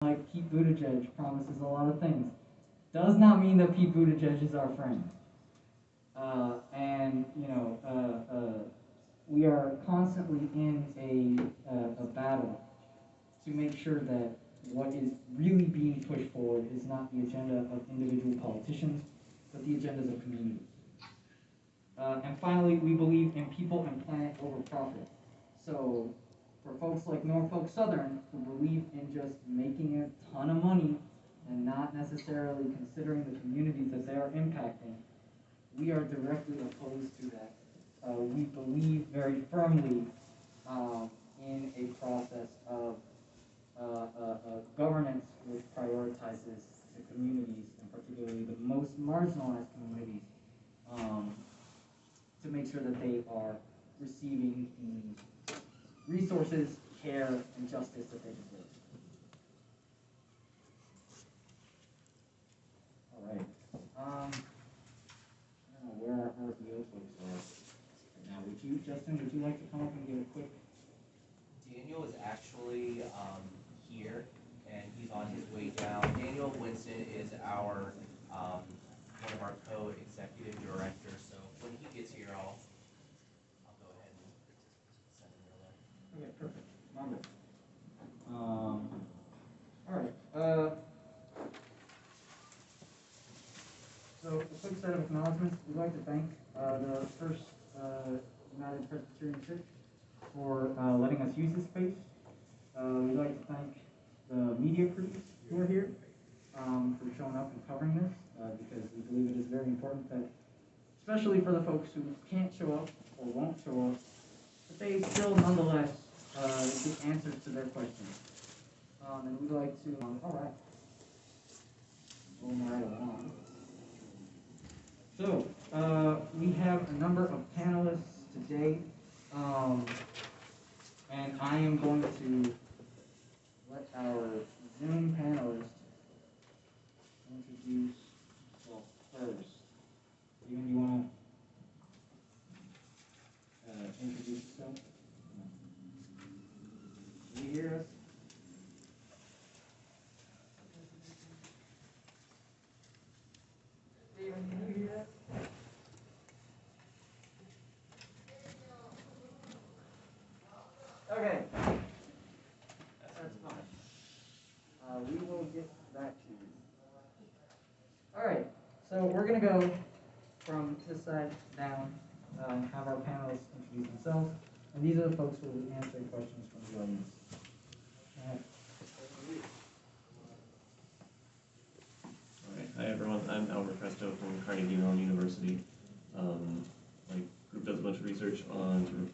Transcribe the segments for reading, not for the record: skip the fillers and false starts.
like Pete Buttigieg promises a lot of things, does not mean that Pete Buttigieg is our friend. And we are constantly in a battle to make sure that what is really being pushed forward is not the agenda of individual politicians, but the agendas of communities. And finally, we believe in people and planet over profit. So for folks like Norfolk Southern who believe in just making a ton of money and not necessarily considering the communities that they are impacting, we are directly opposed to that. We believe very firmly in a process of governance which prioritizes the communities, and particularly the most marginalized communities, to make sure that they are receiving the resources, care, and justice that they deserve. All right. I don't know where our RPO folks are right now. Justin, would you like to come up and give a quick? Daniel is actually here, and he's on his way down. Daniel Winston is our one of our co-executive directors. So when he gets here, I'll go ahead and send him your way. Okay, perfect. Wonderful. All right. So a quick set of acknowledgments. We'd like to thank the First United Presbyterian Church for letting us use this space. We'd like to thank the media crews who are here for showing up and covering this, because we believe it is very important that, especially for the folks who can't show up or won't show up, that they still nonetheless get answers to their questions. And we'd like to, all right, moving right along. So, we have a number of panelists today, and I am going to let our Zoom panelist introduce himself first. Steven, do you want to introduce yourself? Can you hear us? Steven, can you hear us? Okay. That's fine. We will get back to you. All right. So we're going to go from this side down and have our panelists introduce themselves. And these are the folks who will answer questions from the audience. All right. Hi, everyone. I'm Albert Presto from Carnegie Mellon University. My group does a bunch of research on sort of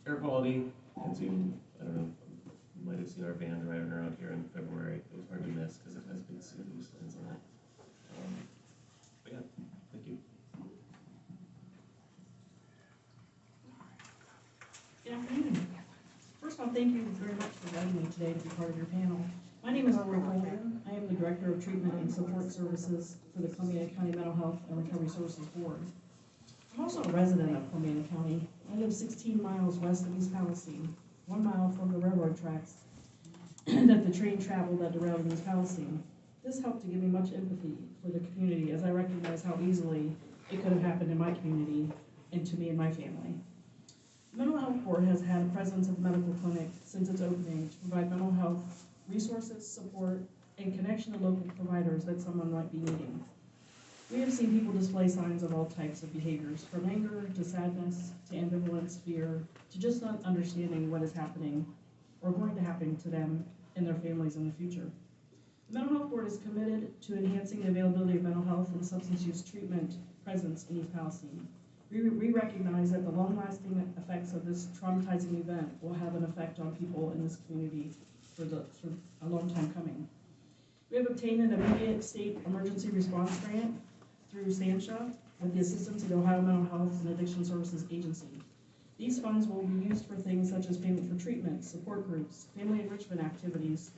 air quality, and seen, I don't know, you might have seen our band riding around here in February. It was hard to miss because it has big CMU signs on it. But yeah, thank you. Good afternoon. First of all, thank you very much for inviting me today to be part of your panel. My name is Rory Coleman. I am the Director of Treatment and Support Services for the Columbiana County Mental Health and Recovery Services Board. I'm also a resident of Columbiana County. I live 16 miles west of East Palestine, 1 mile from the railroad tracks that the train traveled that derailed in East Palestine. This helped to give me much empathy for the community, as I recognize how easily it could have happened in my community and to me and my family. The Mental Health Board has had a presence at the medical clinic since its opening to provide mental health resources, support, and connection to local providers that someone might be needing. We have seen people display signs of all types of behaviors, from anger to sadness to ambivalence, fear, to just not understanding what is happening or going to happen to them and their families in the future. The Mental Health Board is committed to enhancing the availability of mental health and substance use treatment presence in East Palestine. We recognize that the long-lasting effects of this traumatizing event will have an effect on people in this community for a long time coming. We have obtained an immediate state emergency response grant through SANSHA with the assistance of the Ohio Mental Health and Addiction Services Agency. These funds will be used for things such as payment for treatment, support groups, family enrichment activities,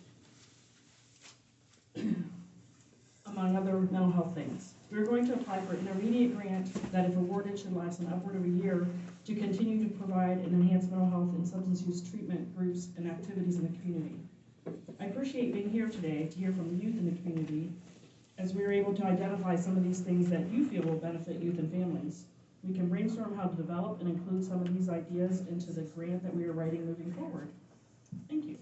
among other mental health things. We're going to apply for an immediate grant that, if awarded, should last an upward of a year to continue to provide and enhance mental health and substance use treatment groups and activities in the community. I appreciate being here today to hear from the youth in the community, as we are able to identify some of these things that you feel will benefit youth and families. We can brainstorm how to develop and include some of these ideas into the grant that we are writing moving forward. Thank you.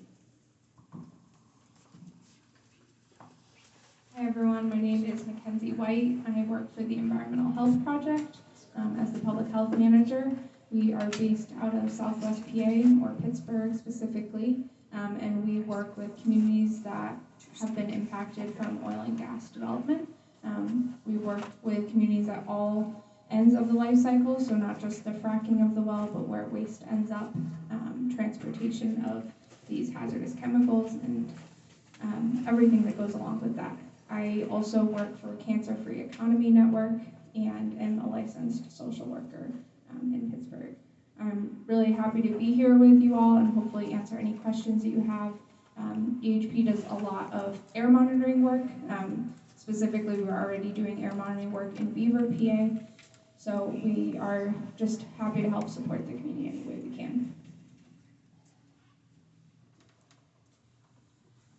Hi everyone, my name is Mackenzie White. I work for the Environmental Health Project as the Public Health Manager. We are based out of Southwest PA, or Pittsburgh specifically, and we work with communities that have been impacted from oil and gas development. We work with communities at all ends of the life cycle, so not just the fracking of the well, but where waste ends up, transportation of these hazardous chemicals, and everything that goes along with that. I also work for Cancer Free Economy Network and am a licensed social worker in Pittsburgh. I'm really happy to be here with you all and hopefully answer any questions that you have. EHP does a lot of air monitoring work. Specifically, we're already doing air monitoring work in Beaver, PA. So we are just happy to help support the community any way we can.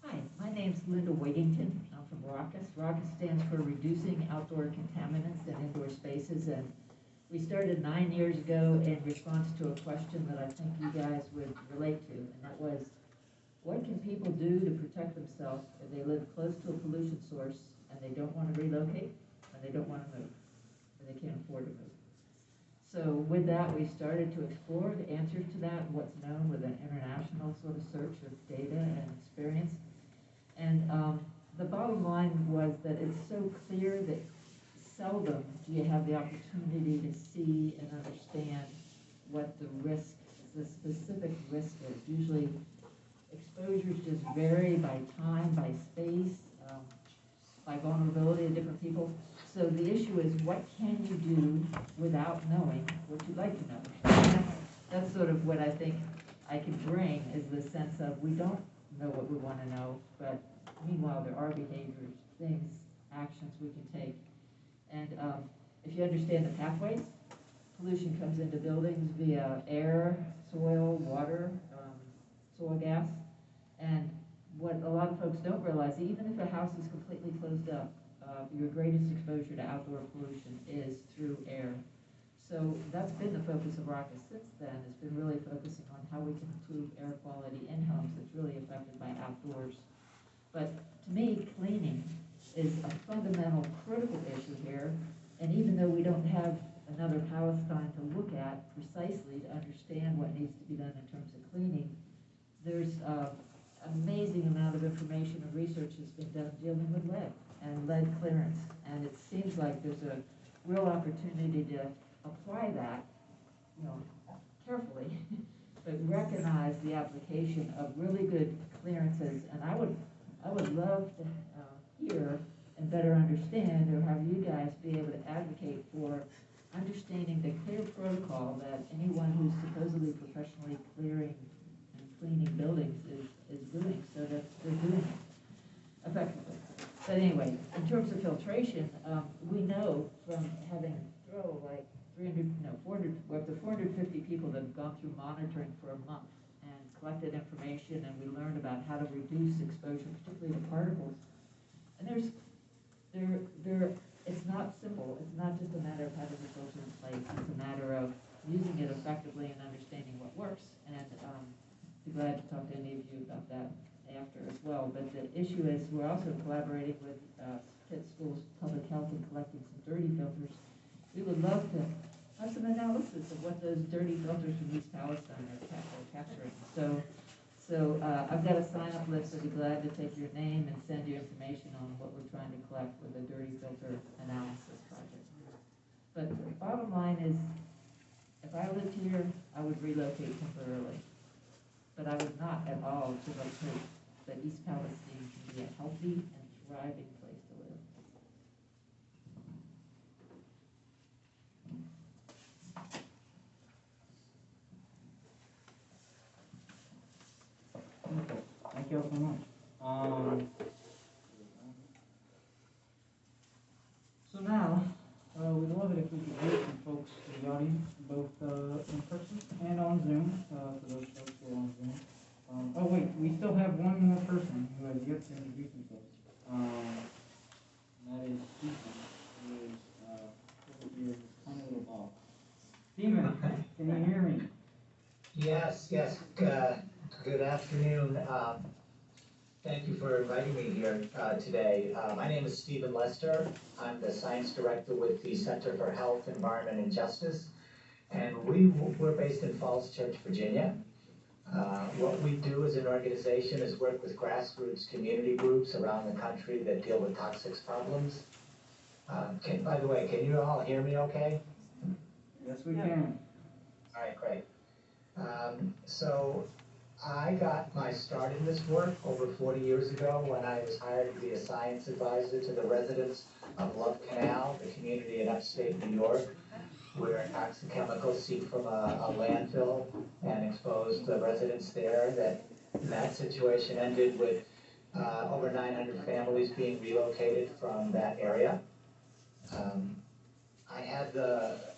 Hi, my name's Linda Wadington. I'm from ROCUS. ROCUS stands for Reducing Outdoor Contaminants in Indoor Spaces, and we started 9 years ago in response to a question that I think you guys would relate to, and that was, what can people do to protect themselves if they live close to a pollution source and they don't want to relocate and they don't want to move, or they can't afford to move? So with that, we started to explore the answers to that, what's known with an international sort of search of data and experience. And the bottom line was that it's so clear that seldom do you have the opportunity to see and understand what the risk, the specific risk is. Usually exposures just vary by time, by space, by vulnerability of different people. So the issue is, what can you do without knowing what you'd like to know? That's sort of what I think I can bring, is the sense of, we don't know what we want to know, but meanwhile there are behaviors, things, actions we can take. And if you understand the pathways, pollution comes into buildings via air, soil, water, soil gas. And what a lot of folks don't realize, even if a house is completely closed up, your greatest exposure to outdoor pollution is through air. So that's been the focus of ROCUS since then. It's been really focusing on how we can improve air quality in homes that's really affected by outdoors. But to me, cleaning is a fundamental, critical issue here. And even though we don't have another Palestine to look at precisely to understand what needs to be done in terms of cleaning, there's an amazing amount of information and research that's been done dealing with lead and lead clearance. And it seems like there's a real opportunity to apply that, carefully, but recognize the application of really good clearances. And I would love to hear and better understand, or have you guys be able to advocate for understanding the clear protocol that anyone who's supposedly professionally clearing and cleaning buildings is doing, so that they're doing it effectively. But anyway, in terms of filtration, we know from having 450 people that have gone through monitoring for a month and collected information, and we learned about how to reduce exposure, particularly to particles. And it's not simple. It's not just a matter of having the filter in place. It's a matter of using it effectively and understanding what works. And I'd be glad to talk to any of you about that after as well. But the issue is, we're also collaborating with Pitt Schools Public Health and collecting some dirty filters. We would love to have some analysis of what those dirty filters from East Palestine are capturing. So I've got a sign-up list. I'd be glad to take your name and send you information on what we're trying to collect with the dirty filter analysis project. But the bottom line is, if I lived here, I would relocate temporarily. But I would not at all give up hope that East Palestine can be a healthy and thriving place to live. Okay, thank you all so much. So now, we'd love it if we could hear from folks in the audience, both in person and on Zoom, for those folks who are on Zoom. Oh wait, we still have one more person Thank you for inviting me here today. My name is Stephen Lester. I'm the Science Director with the Center for Health, Environment, and Justice. And we're based in Falls Church, Virginia. What we do as an organization is work with grassroots community groups around the country that deal with toxics problems. By the way, can you all hear me okay? Yes, we can. All right, great. So I got my start in this work over 40 years ago when I was hired to be a science advisor to the residents of Love Canal, the community in upstate New York, where toxic chemicals seeped from a landfill and exposed the residents there. That situation ended with over 900 families being relocated from that area.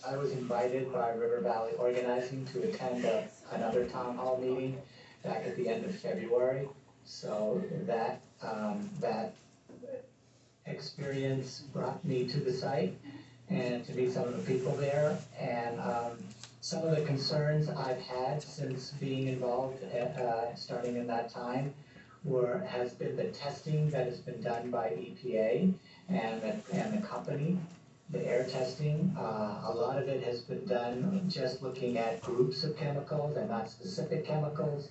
I was invited by River Valley Organizing to attend another town hall meeting back at the end of February. So that experience brought me to the site and to meet some of the people there. And some of the concerns I've had since being involved, starting in that time, has been the testing that has been done by EPA and the company. The air testing, a lot of it has been done just looking at groups of chemicals and not specific chemicals.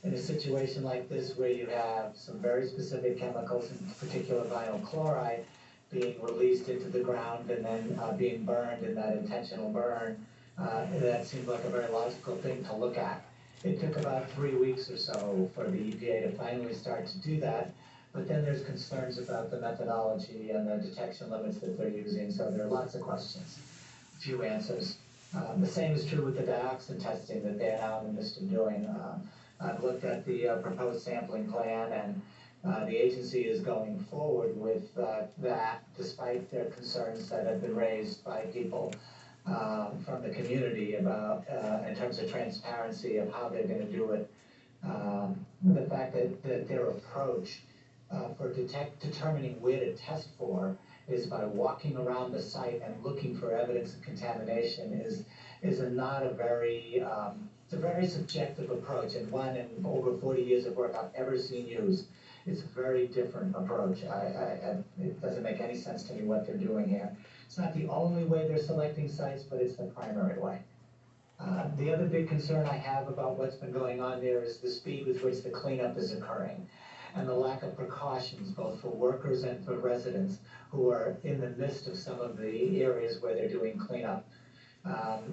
In a situation like this where you have some very specific chemicals, in particular vinyl chloride, being released into the ground and then being burned in that intentional burn, that seemed like a very logical thing to look at. It took about 3 weeks or so for the EPA to finally start to do that. But then there's concerns about the methodology and the detection limits that they're using, so there are lots of questions, few answers. The same is true with the dioxin testing that they're now in the midst of doing. I've looked at the proposed sampling plan, and the agency is going forward with that, despite their concerns that have been raised by people from the community about, in terms of transparency of how they're going to do it. The fact that their approach for determining where to test for is by walking around the site and looking for evidence of contamination is not a very, it's a very subjective approach, and one in over 40 years of work I've ever seen used. It's a very different approach. It doesn't make any sense to me what they're doing here. It's not the only way they're selecting sites, but it's the primary way. The other big concern I have about what's been going on there is the speed with which the cleanup is occurring, and the lack of precautions, both for workers and for residents who are in the midst of some of the areas where they're doing cleanup.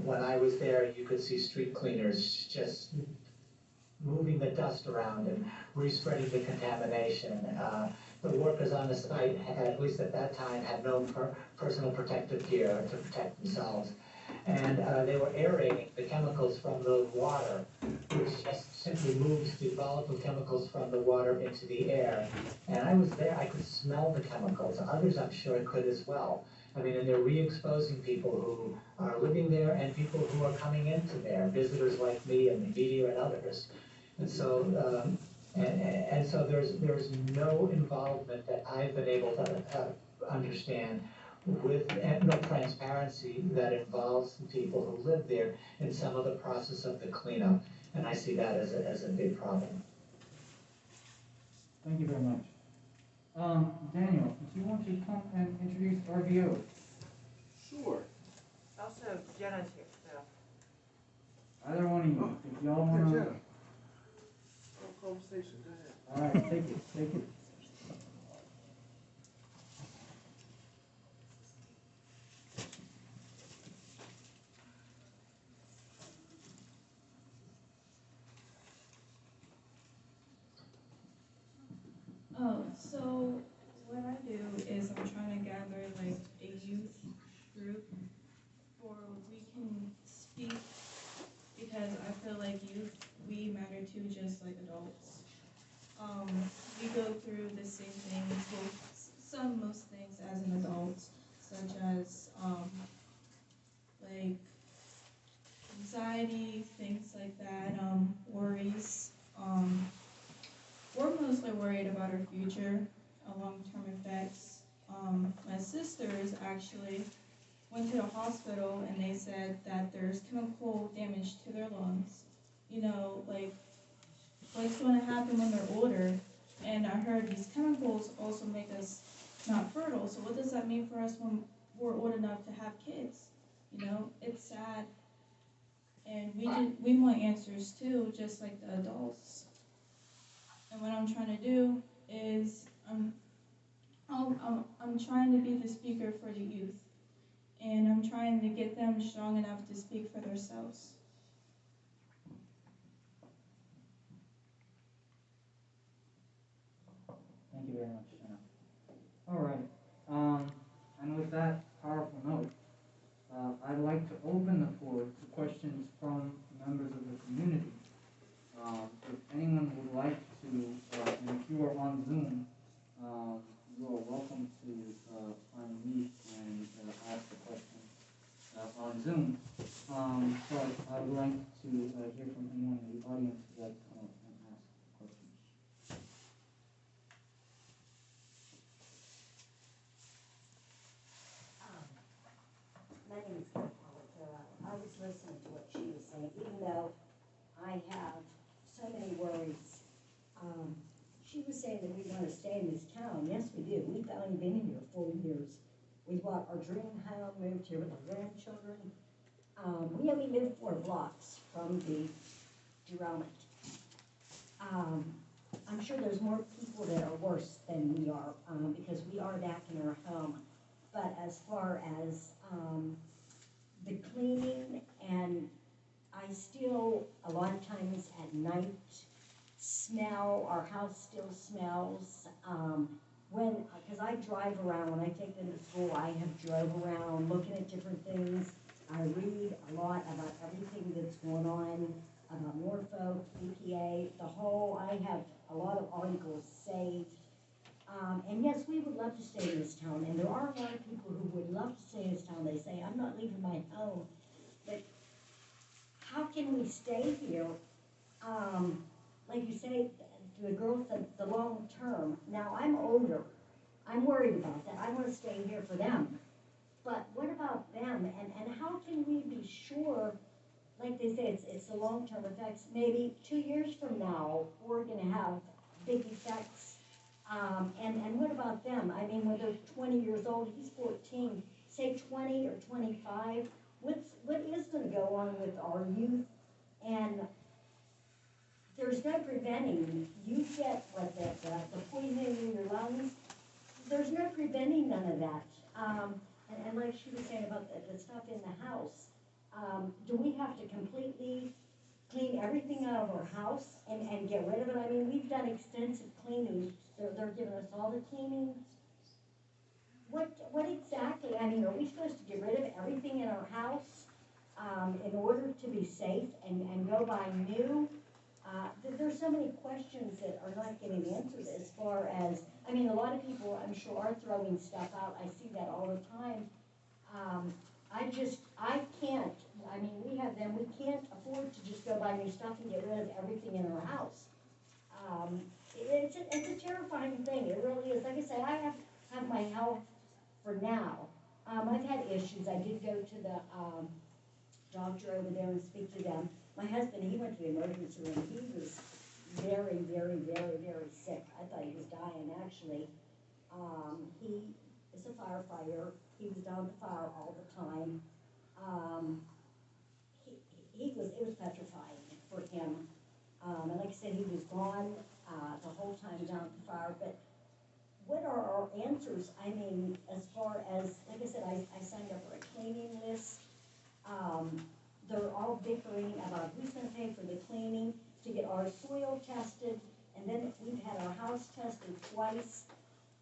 When I was there, you could see street cleaners just moving the dust around and respreading the contamination. The workers on the site, at least at that time, had no personal protective gear to protect themselves. And they were aerating the chemicals from the water, which just simply moves the volatile chemicals from the water into the air. And I was there, I could smell the chemicals. Others, I'm sure, could as well. I mean, and they're re-exposing people who are living there and people who are coming into there, visitors like me and the media and others. And so, so there's no involvement that I've been able to understand with, and no transparency that involves the people who live there in some of the process of the cleanup. And I see that as a big problem. Thank you very much. Daniel, do you want to come and introduce RVO? Sure. Also, Jenna's here, so. Either one of you, if y'all want to. Jenna. Conversation, go ahead. All right, take it. Oh, so what I do is I'm trying to gather like a youth group where we can speak, because I feel like youth, we matter too, just like adults. We go through the same things, well, most things as an adult, such as like anxiety, things like that, worries. We're mostly worried about our future, long-term effects. My sisters actually went to the hospital and they said that there's chemical damage to their lungs. You know, like what's going to happen when they're older? And I heard these chemicals also make us not fertile. So what does that mean for us when we're old enough to have kids? You know, it's sad. And we want answers too, just like the adults. And what I'm trying to do is I'm trying to be the speaker for the youth. And I'm trying to get them strong enough to speak for themselves. Thank you very much, Jenna. All right. And with that powerful note, I'd like to open the floor to questions from members of the community. If anyone would like to, and if you are on Zoom, you are welcome to unmute and ask a question on Zoom. But I would like to hear from anyone in the audience who would like to come up and ask questions. My name is Carol Pollock. I was listening to what she was saying, even though I have so many worries. She was saying that we want to stay in this town. Yes, we do. We've only been in here 4 years. We bought our dream home, moved here with our grandchildren. We only moved 4 blocks from the derailment. I'm sure there's more people that are worse than we are, because we are back in our home. But as far as the cleaning, and I still, a lot of times at night, smell, our house still smells. Because I drive around, when I take them to school, I have drove around looking at different things. I read a lot about everything that's going on, about Norfolk, EPA, I have a lot of articles saved. And yes, we would love to stay in this town, and there are a lot of people who would love to stay in this town. They say, I'm not leaving my home, but how can we stay here? Like you say, the girl said, the long term. Now, I'm older. I'm worried about that. I want to stay here for them. But what about them? And how can we be sure, like they say, it's the long-term effects. Maybe 2 years from now, we're going to have big effects. And what about them? I mean, when they're 20 years old, he's 14, say 20 or 25, what is going to go on with our youth? And there's no preventing. You get the poisoning in your lungs. There's no preventing none of that. And like she was saying about the stuff in the house, do we have to completely clean everything out of our house and get rid of it? I mean, we've done extensive cleaning. They're giving us all the cleaning. What exactly? I mean, are we supposed to get rid of everything in our house in order to be safe and go buy new? There's so many questions that are not getting answered as far as, I mean, a lot of people, I'm sure, are throwing stuff out. I see that all the time. I can't, I mean, we can't afford to just go buy new stuff and get rid of everything in our house. It's a terrifying thing, it really is. Like I say, I have my health for now. I've had issues. I did go to the doctor over there and speak to them. My husband, he went to the emergency room. He was very, very, very, very sick. I thought he was dying, actually. He is a firefighter. He was down the fire all the time. It was petrifying for him. And like I said, he was gone the whole time down at the fire. But what are our answers? I mean, as far as, like I said, I signed up for a cleaning list. They're all bickering about who's going to pay for the cleaning, to get our soil tested, and then we've had our house tested twice.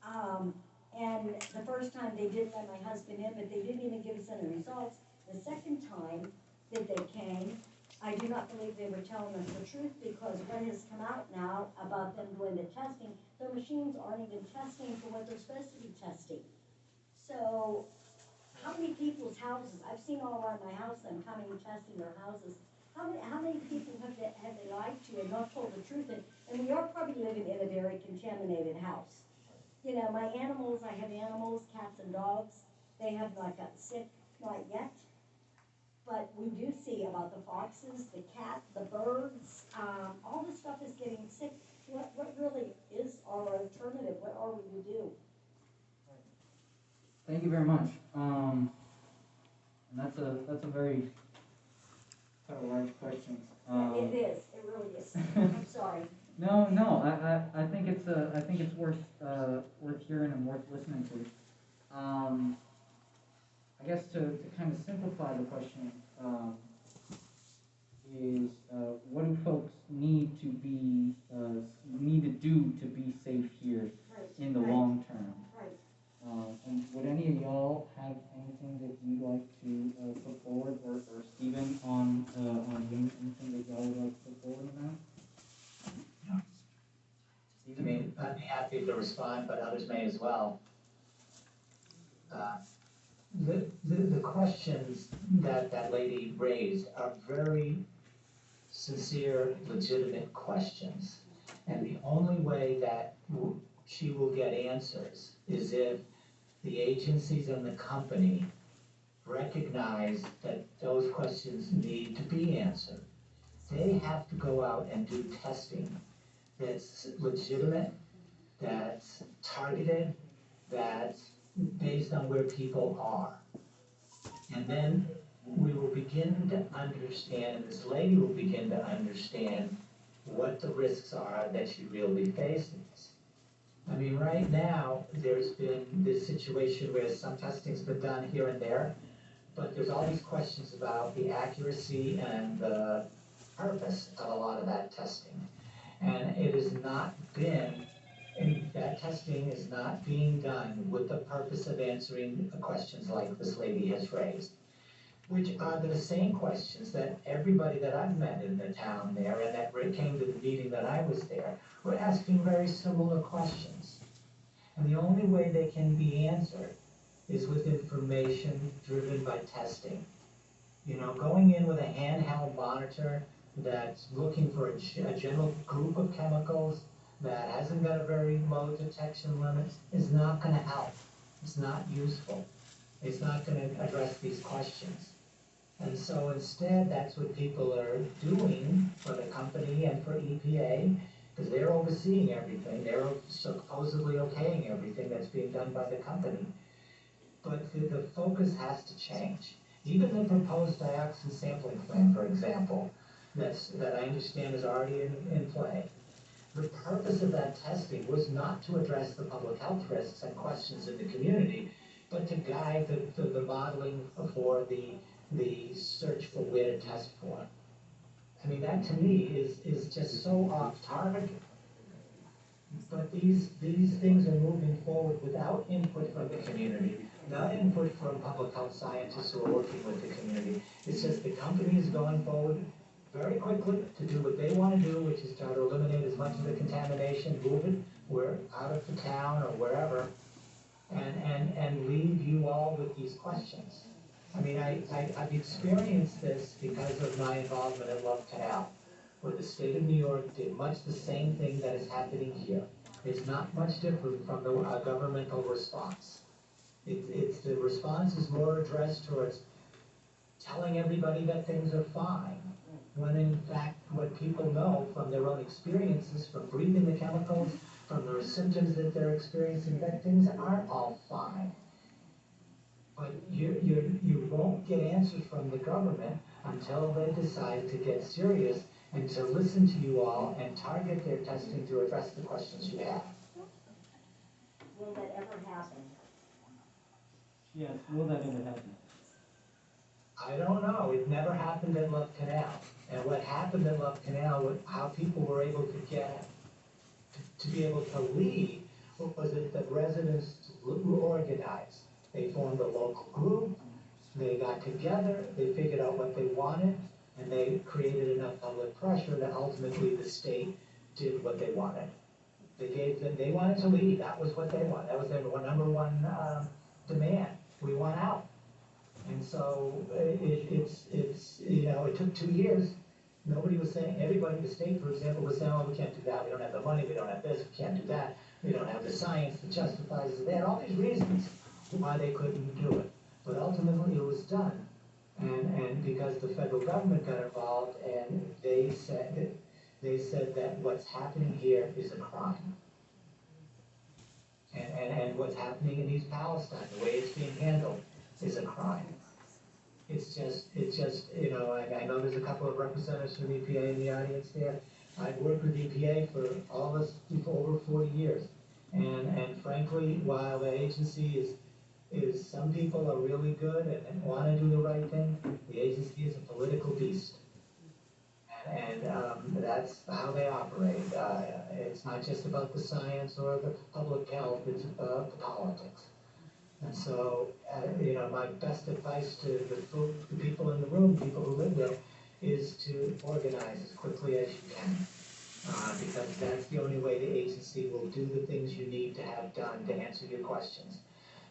And the first time they did let my husband in, but they didn't even give us any results. The second time that they came, I do not believe they were telling us the truth, because what has come out now about them doing the testing, their machines aren't even testing for what they're supposed to be testing. So, how many people's houses, I've seen all around my house them coming and testing their houses. How many people have they lied to and not told the truth? And we are probably living in a very contaminated house. You know, my animals, I have animals, cats and dogs. They have not gotten sick, not yet. but we do see about the foxes, the cat, the birds, all this stuff is getting sick. What really is our alternative? What are we to do? Thank you very much. And that's a very kind of large question. It is, it really is. I'm sorry. No, I think it's worth hearing and worth listening to. I guess to kind of simplify the question, is what do folks need to do to be safe here in the long term? Right. And would any of y'all have anything that you'd like to put forward, or Stephen on anything that y'all would like to put forward on that? I mean, I'd be happy to respond, but others may as well. The questions that that lady raised are very sincere, legitimate questions. And the only way that she will get answers is if the agencies and the company recognize that those questions need to be answered. They have to go out and do testing that's legitimate, that's targeted, that's based on where people are. And then we will begin to understand, and this lady will begin to understand what the risks are that she really faces. I mean, right now, there's been this situation where some testing's been done here and there, but there's all these questions about the accuracy and the purpose of a lot of that testing. And it has not been, and that testing is not being done with the purpose of answering questions like this lady has raised, which are the same questions that everybody that I've met in the town there and that came to the meeting that I was there were asking very similar questions. And the only way they can be answered is with information driven by testing. You know, going in with a handheld monitor that's looking for a general group of chemicals that hasn't got a very low detection limit is not going to help. It's not useful. It's not going to address these questions. And so instead, that's what people are doing for the company and for EPA, because they're overseeing everything. They're supposedly okaying everything that's being done by the company. But the focus has to change. Even the proposed dioxin sampling plan, for example, that I understand is already in play. The purpose of that testing was not to address the public health risks and questions in the community, but to guide the modeling for the search for where to test for. I mean, that to me is just so off target. But these things are moving forward without input from the community, not input from public health scientists who are working with the community. It's just the company is going forward very quickly to do what they want to do, which is try to eliminate as much of the contamination, move it out of the town or wherever, and leave you all with these questions. I mean, I've experienced this because of my involvement at Love Canal, where the state of New York did much the same thing that is happening here. It's not much different from the governmental response. The response is more addressed towards telling everybody that things are fine, when in fact what people know from their own experiences, from breathing the chemicals, from the symptoms that they're experiencing, that things aren't all fine. But you won't get answers from the government until they decide to get serious and to listen to you all and target their testing to address the questions you have. Will that ever happen? Yes, will that ever happen? I don't know. It never happened at Love Canal. And what happened at Love Canal, how people were able to get to be able to lead, was that the residents organized. They formed a local group, they got together, they figured out what they wanted, and they created enough public pressure that ultimately the state did what they wanted. They wanted to leave. That was what they wanted. That was their number one demand. We want out. And so it's you know, it took 2 years. Nobody was saying, everybody in the state, for example, was saying, oh, we can't do that, we don't have the money, we don't have this, we can't do that, we don't have the science that justifies it. They had all these reasons why they couldn't do it. But ultimately it was done. And because the federal government got involved and they said that what's happening here is a crime. And what's happening in East Palestine, the way it's being handled, is a crime. It's just, you know, I know there's a couple of representatives from EPA in the audience there. I've worked with EPA for all of us for over 40 years. And frankly, while the agency is some people are really good and want to do the right thing, the agency is a political beast. And that's how they operate. It's not just about the science or the public health, it's about the politics. And so, you know, my best advice to the people in the room, people who live there, is to organize as quickly as you can. Because that's the only way the agency will do the things you need to have done to answer your questions.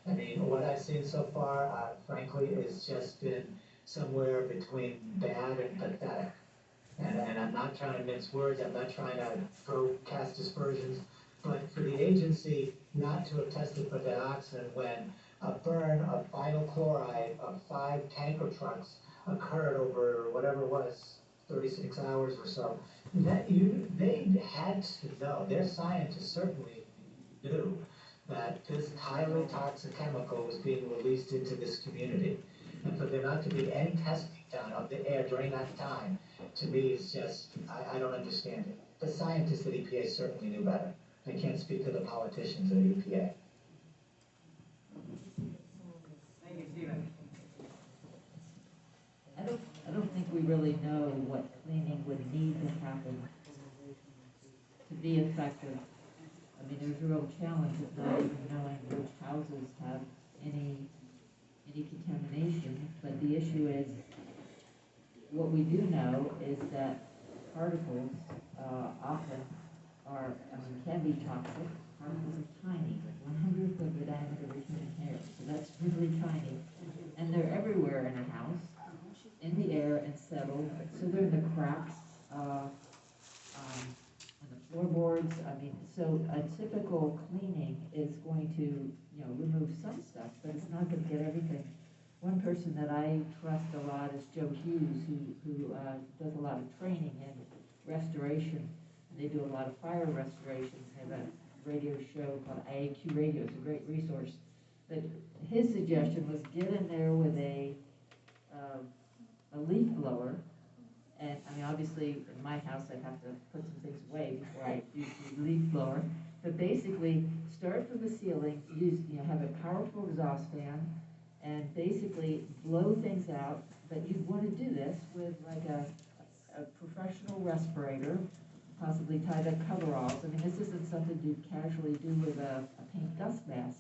I mean, what I've seen so far, frankly, has just been somewhere between bad and pathetic. And I'm not trying to mince words, I'm not trying to cast aspersions, but for the agency not to have tested for dioxin when a burn of vinyl chloride of 5 tanker trucks occurred over whatever it was, 36 hours or so, they had to know, their scientists certainly knew that this highly toxic chemical was being released into this community. And for there not to be any testing done of the air during that time, to me is just, I don't understand it. The scientists at EPA certainly knew better. I can't speak to the politicians at EPA. Thank you, Stephen. I don't think we really know what cleaning would need to happen to be effective. I mean, there's a real challenge of not even knowing which houses have any contamination, but the issue is, what we do know is that particles often are, can be toxic. Particles are tiny, 1/100th of the diameter of human hair, so that's really tiny. And they're everywhere in a house, in the air and settled, so they're in the cracks, on the floorboards. I mean, so a typical cleaning is going to, you know, remove some stuff, but it's not going to get everything. One person that I trust a lot is Joe Hughes, who does a lot of training in restoration. And they do a lot of fire restoration. They have a radio show called IAQ Radio. It's a great resource. But his suggestion was get in there with a leaf blower. And I mean, obviously, in my house, I'd have to put some things away before I use the leaf blower. But basically, start from the ceiling, have a powerful exhaust fan, and basically blow things out. But you'd want to do this with like a professional respirator, possibly tied up coveralls. I mean, this isn't something you'd casually do with a paint dust mask.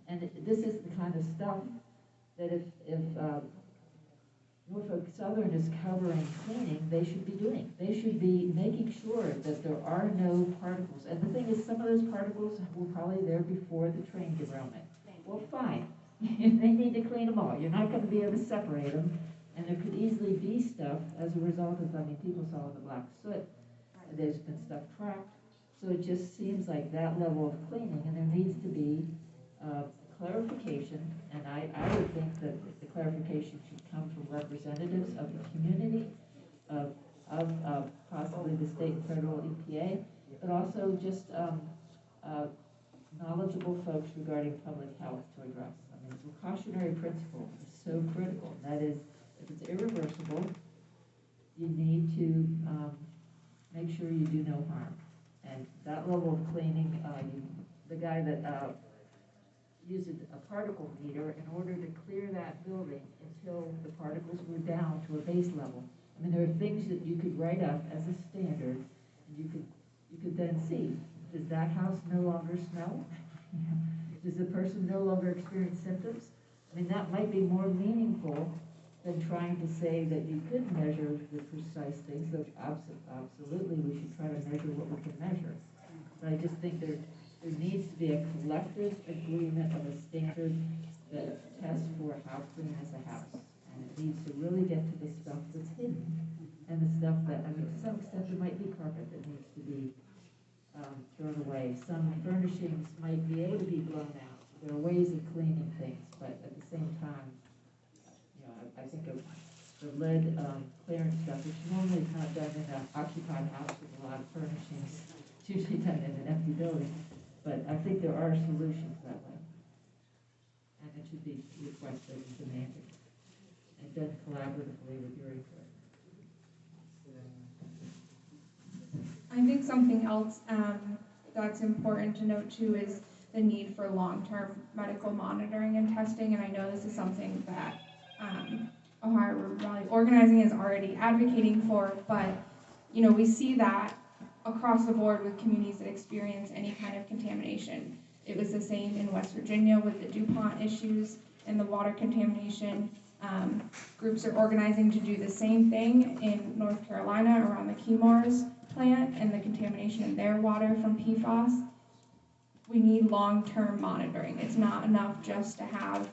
And this is the kind of stuff that if Norfolk Southern is covering cleaning, they should be doing. They should be making sure that there are no particles. And the thing is, some of those particles were probably there before the train derailment. Well, fine. They need to clean them all. You're not going to be able to separate them. And there could easily be stuff as a result of, I mean, people saw the black soot. There's been stuff trapped. So it just seems like that level of cleaning, and there needs to be clarification. And I would think that the clarification should come from representatives of the community, of possibly the state and federal EPA, but also just knowledgeable folks regarding public health to address. I mean, the precautionary principle is so critical. That is, if it's irreversible, you need to make sure you do no harm. And that level of cleaning, the guy that used a particle meter in order to clear that building until the particles were down to a base level. I mean, there are things that you could write up as a standard, and you could then see, does that house no longer smell? Does the person no longer experience symptoms? I mean, that might be more meaningful than trying to say that you could measure the precise things. So absolutely, we should try to measure what we can measure. But I just think there needs to be a collective agreement of a standard that tests for how clean is a house. And it needs to really get to the stuff that's hidden. And the stuff that, I mean, to some extent, there might be carpet that needs to be thrown away. Some furnishings might be able to be blown out. There are ways of cleaning things, but at the same time, you know, I think the lead clearance stuff, which is normally kind of done in an occupied house with a lot of furnishings. It's usually done in an empty building, but I think there are solutions that way. And it should be requested and demanded, and done collaboratively with your input. I think something else that's important to note too is the need for long-term medical monitoring and testing, and I know this is something that Ohio River Valley Organizing is already advocating for, but you know, we see that across the board with communities that experience any kind of contamination. It was the same in West Virginia with the DuPont issues and the water contamination. Groups are organizing to do the same thing in North Carolina around the Chemours plant and the contamination in their water from PFAS. We need long-term monitoring. It's not enough just to have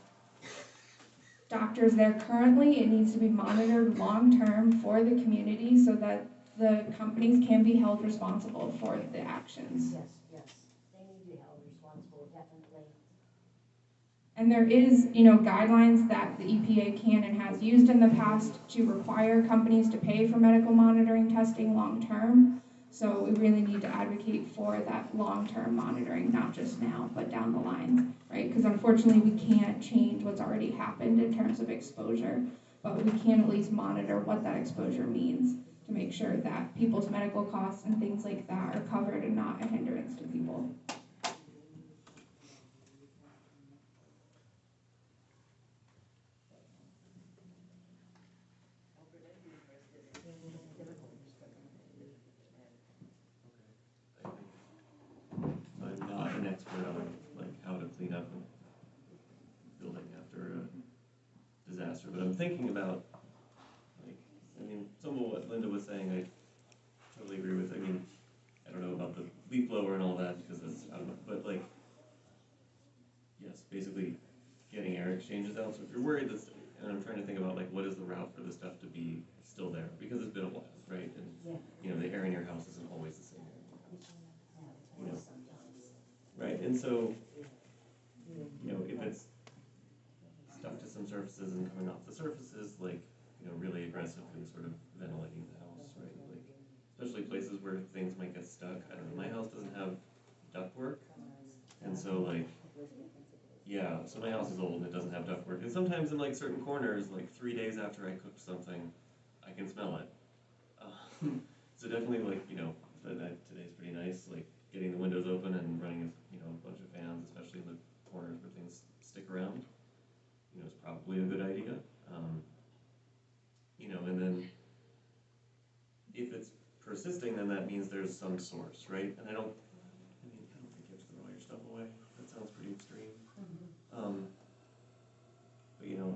doctors there currently. It needs to be monitored long-term for the community so that the companies can be held responsible for the actions. Yes, yes, they need to be held responsible, definitely. And there is, you know, guidelines that the EPA can and has used in the past to require companies to pay for medical monitoring testing long-term. So we really need to advocate for that long-term monitoring, not just now, but down the line, right? Because unfortunately we can't change what's already happened in terms of exposure, but we can at least monitor what that exposure means to make sure that people's medical costs and things like that are covered and not a hindrance to people. I'm not an expert on like how to clean up a building after a disaster, but I'm thinking about like, I mean, some of what Linda was saying, I totally agree with. I mean, I don't know about the leaf blower and all that because that's out of my, but like, yes, basically getting air exchanges out. So if you're worried this, and I'm trying to think about like what is the route for the stuff to be still there because it's been a while, right? And you know, the air in your house isn't always the same air in your house. You know, right? And so, you know, if it's stuck to some surfaces and coming off the surfaces, like, you know, really aggressively sort of ventilating the house, right? Like, especially places where things might get stuck. I don't know, my house doesn't have ductwork, and so like, yeah, so my house is old and it doesn't have ductwork, and sometimes in like certain corners, like 3 days after I cooked something, I can smell it. So definitely like, you know, today's pretty nice, like getting the windows open and running, you know, a bunch of fans, especially in the corners where things stick around, you know, is probably a good idea. You know, and then if it's persisting, then that means there's some source, right? And I don't think you have to throw all your stuff away. That sounds pretty extreme. But you know,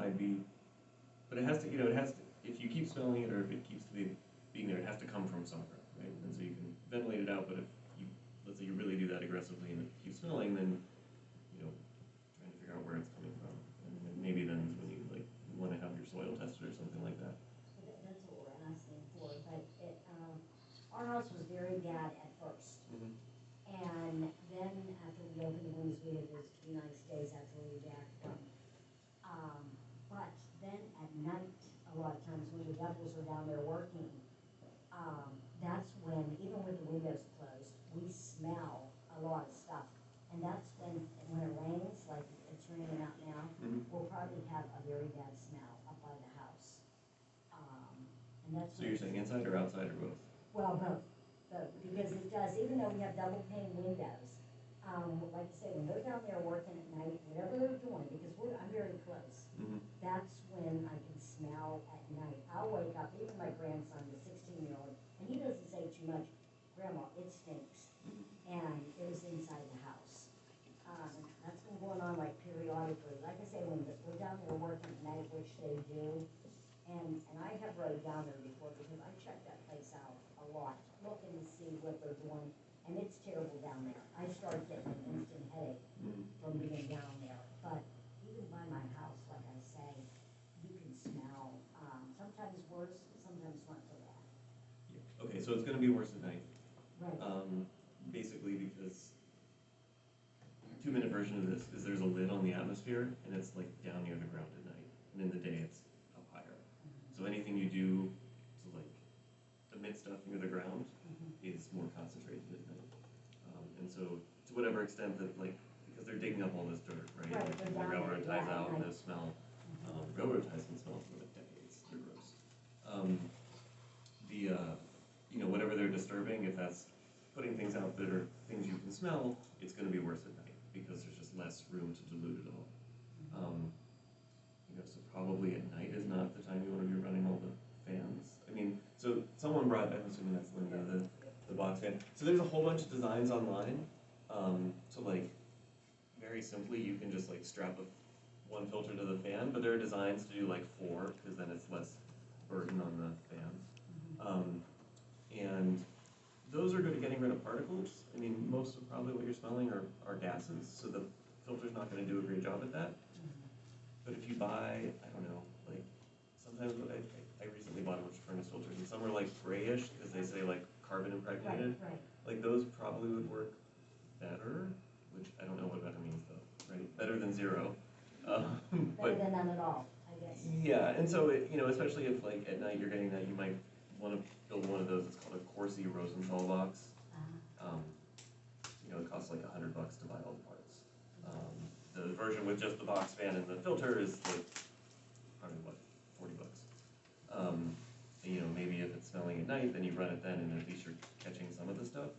but it has to, you know, if you keep smelling it or if it keeps being there, it has to come from somewhere, right? And so you can ventilate it out, but if you, let's say you really do that aggressively and it keeps smelling, then, you know, trying to figure out where it's coming from. And maybe then when you like want to have your soil tested or something like that. That's what we're asking for, but our house was very bad at first. Mm-hmm. And then after we opened the windows, we had those 2 nice days after we were back from. But then at night, a lot of times when the devils are down there working, that's when, even with the windows closed, we smell a lot of stuff. And that's when it rains, like it's raining out now, we'll probably have a very bad smell up by the house. And that's. So you're saying inside or outside or both? Well, both, because it does, even though we have double pane windows, like I say, when they're down there working at night, whatever they're doing, because I'm very close, that's when I can smell at night. I'll wake up, even my grandson, the 16-year-old, and he doesn't say too much, Grandma, it stinks, and it was inside the house. That's been going on like periodically, like I say, when we're down there working at night, which they do, and I have rode down there before because I check that place out a lot, looking to see what they're doing, and it's terrible down there. I start getting an instant headache from being down there. But even by my house, like I say, you can smell, sometimes worse, sometimes not so bad. Yeah. Okay, so it's going to be worse at night. Right. Basically because 2-minute version of this is there's a lid on the atmosphere and it's like down near the ground at night, and in the day it's up higher. So anything do to like emit stuff near the ground is more concentrated at night. And so to whatever extent that like, because they're digging up all this dirt, right? Right, Like, they're the down railroad there, ties yeah, out, right. the smell. Railroad ties can smell for like decades, they're gross. You know, whatever they're disturbing, if that's putting things out that are things you can smell, it's gonna be worse at night, because there's just less room to dilute it all. You know, so probably at night is not the time you wanna be running all the fans. I mean, so someone brought, I'm assuming that's Linda, the box fan. So there's a whole bunch of designs online. So like, very simply, you can just like strap one filter to the fan, but there are designs to do like 4, because then it's less burden on the fan. And those are good at getting rid of particles. I mean, most of probably what you're smelling are gases, so the filter's not gonna do a great job at that. But if you buy, I don't know, like, sometimes I recently bought a bunch of furnace filters, and some are like grayish, because they say like carbon impregnated. Right. Like those probably would work better, which I don't know what better means though, right? Better than 0. Better But than none at all, I guess. yeah, and so you know, especially if like at night you're getting that, you might want to build one of those. It's called a Corsi Rosenthal box. You know, it costs like $100 to buy all the parts. The version with just the box fan and the filter is like probably what, $40. And, you know, maybe if it's smelling at night, then you run it then, and at least you're catching some of the stuff.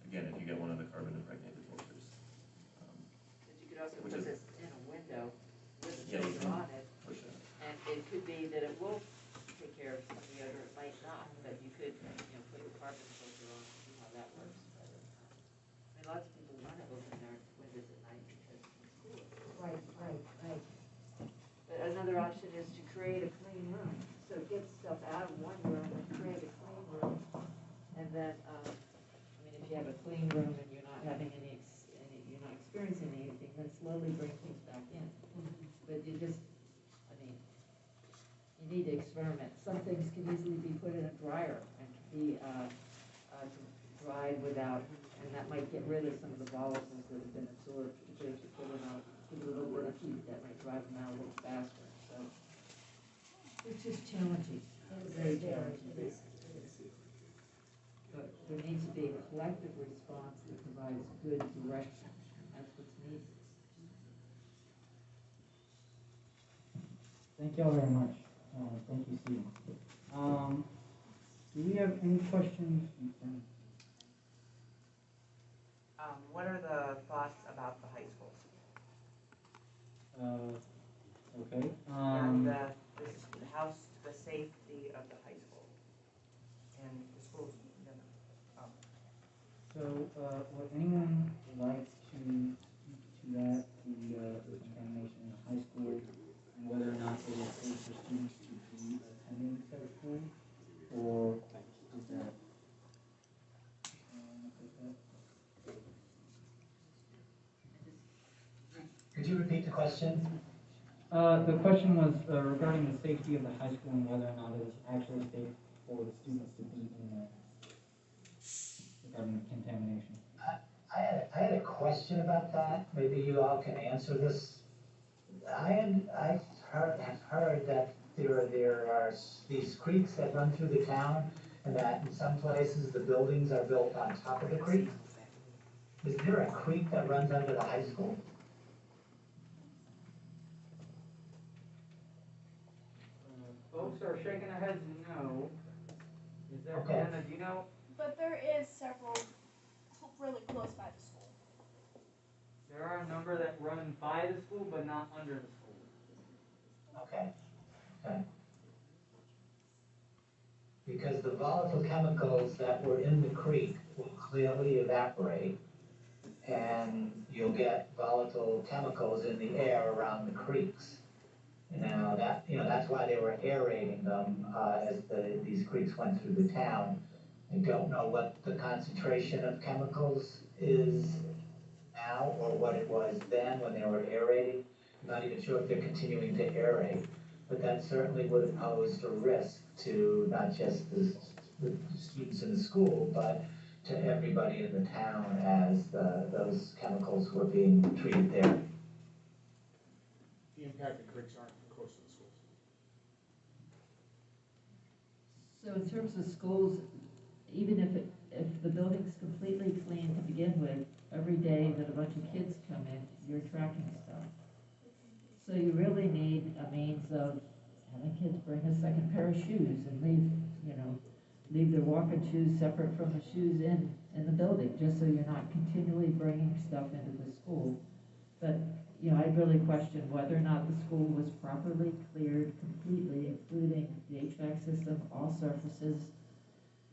Again, if you get one of the carbon impregnated filters. But you could also Which put is- this in a window with a Yeah, you filter can on it, push it. and it could be that it will take care of some of the odor, it might not, but you could, you know, put a carbon filter on and see how that works. But, I mean, lots of people want to open their windows at night because it's cooler. Right. But another option is to create a clean room, so get stuff out of one room and create a clean room. And then, I mean, if you have a clean room and you're not having you're not experiencing anything, then slowly bring things back in. But you just, I mean, you need to experiment. Some things can easily be put in a dryer and can be, dried without, and that might get rid of some of the volatiles that have been absorbed, particularly if you put in give it a little bit of heat, that might drive them out a little faster, so. It's just challenging, very challenging. It is. But there needs to be a collective response that provides good direction, that's what's needed. Thank you all very much. Thank you, Stephen. Do we have any questions? What are the thoughts about the high school? Okay. And the safety of the high school and the schools. So, would anyone like to speak to that, the contamination in the high school, and whether or not it is safe for students to be attending said school, or is that? Could you repeat the question? The question was regarding the safety of the high school and whether or not it is actually safe for the students to be in there regarding the contamination. I had a question about that. Maybe you all can answer this. I have heard that there are these creeks that run through the town, and that in some places the buildings are built on top of the creek. Is there a creek that runs under the high school? Folks are shaking their heads no. Is there, Okay. Anna, do you know? But there is several really close by the school. There are a number that run by the school, but not under the school. Okay. Because the volatile chemicals that were in the creek will clearly evaporate, and you'll get volatile chemicals in the air around the creeks. Now that's why they were aerating them as these creeks went through the town. I don't know what the concentration of chemicals is now or what it was then when they were aerating. I'm not even sure if they're continuing to aerate, but that certainly would have posed a risk to not just the students in the school, but to everybody in the town as those chemicals were being treated there. The impacted creeks aren't close to the schools. So in terms of schools, even if the building's completely clean to begin with, every day that a bunch of kids come in, you're tracking stuff. So you really need a means of having kids bring a second pair of shoes and leave their walking shoes separate from the shoes in the building, just so you're not continually bringing stuff into the school. But, I really question whether or not the school was properly cleared completely, including the HVAC system, all surfaces,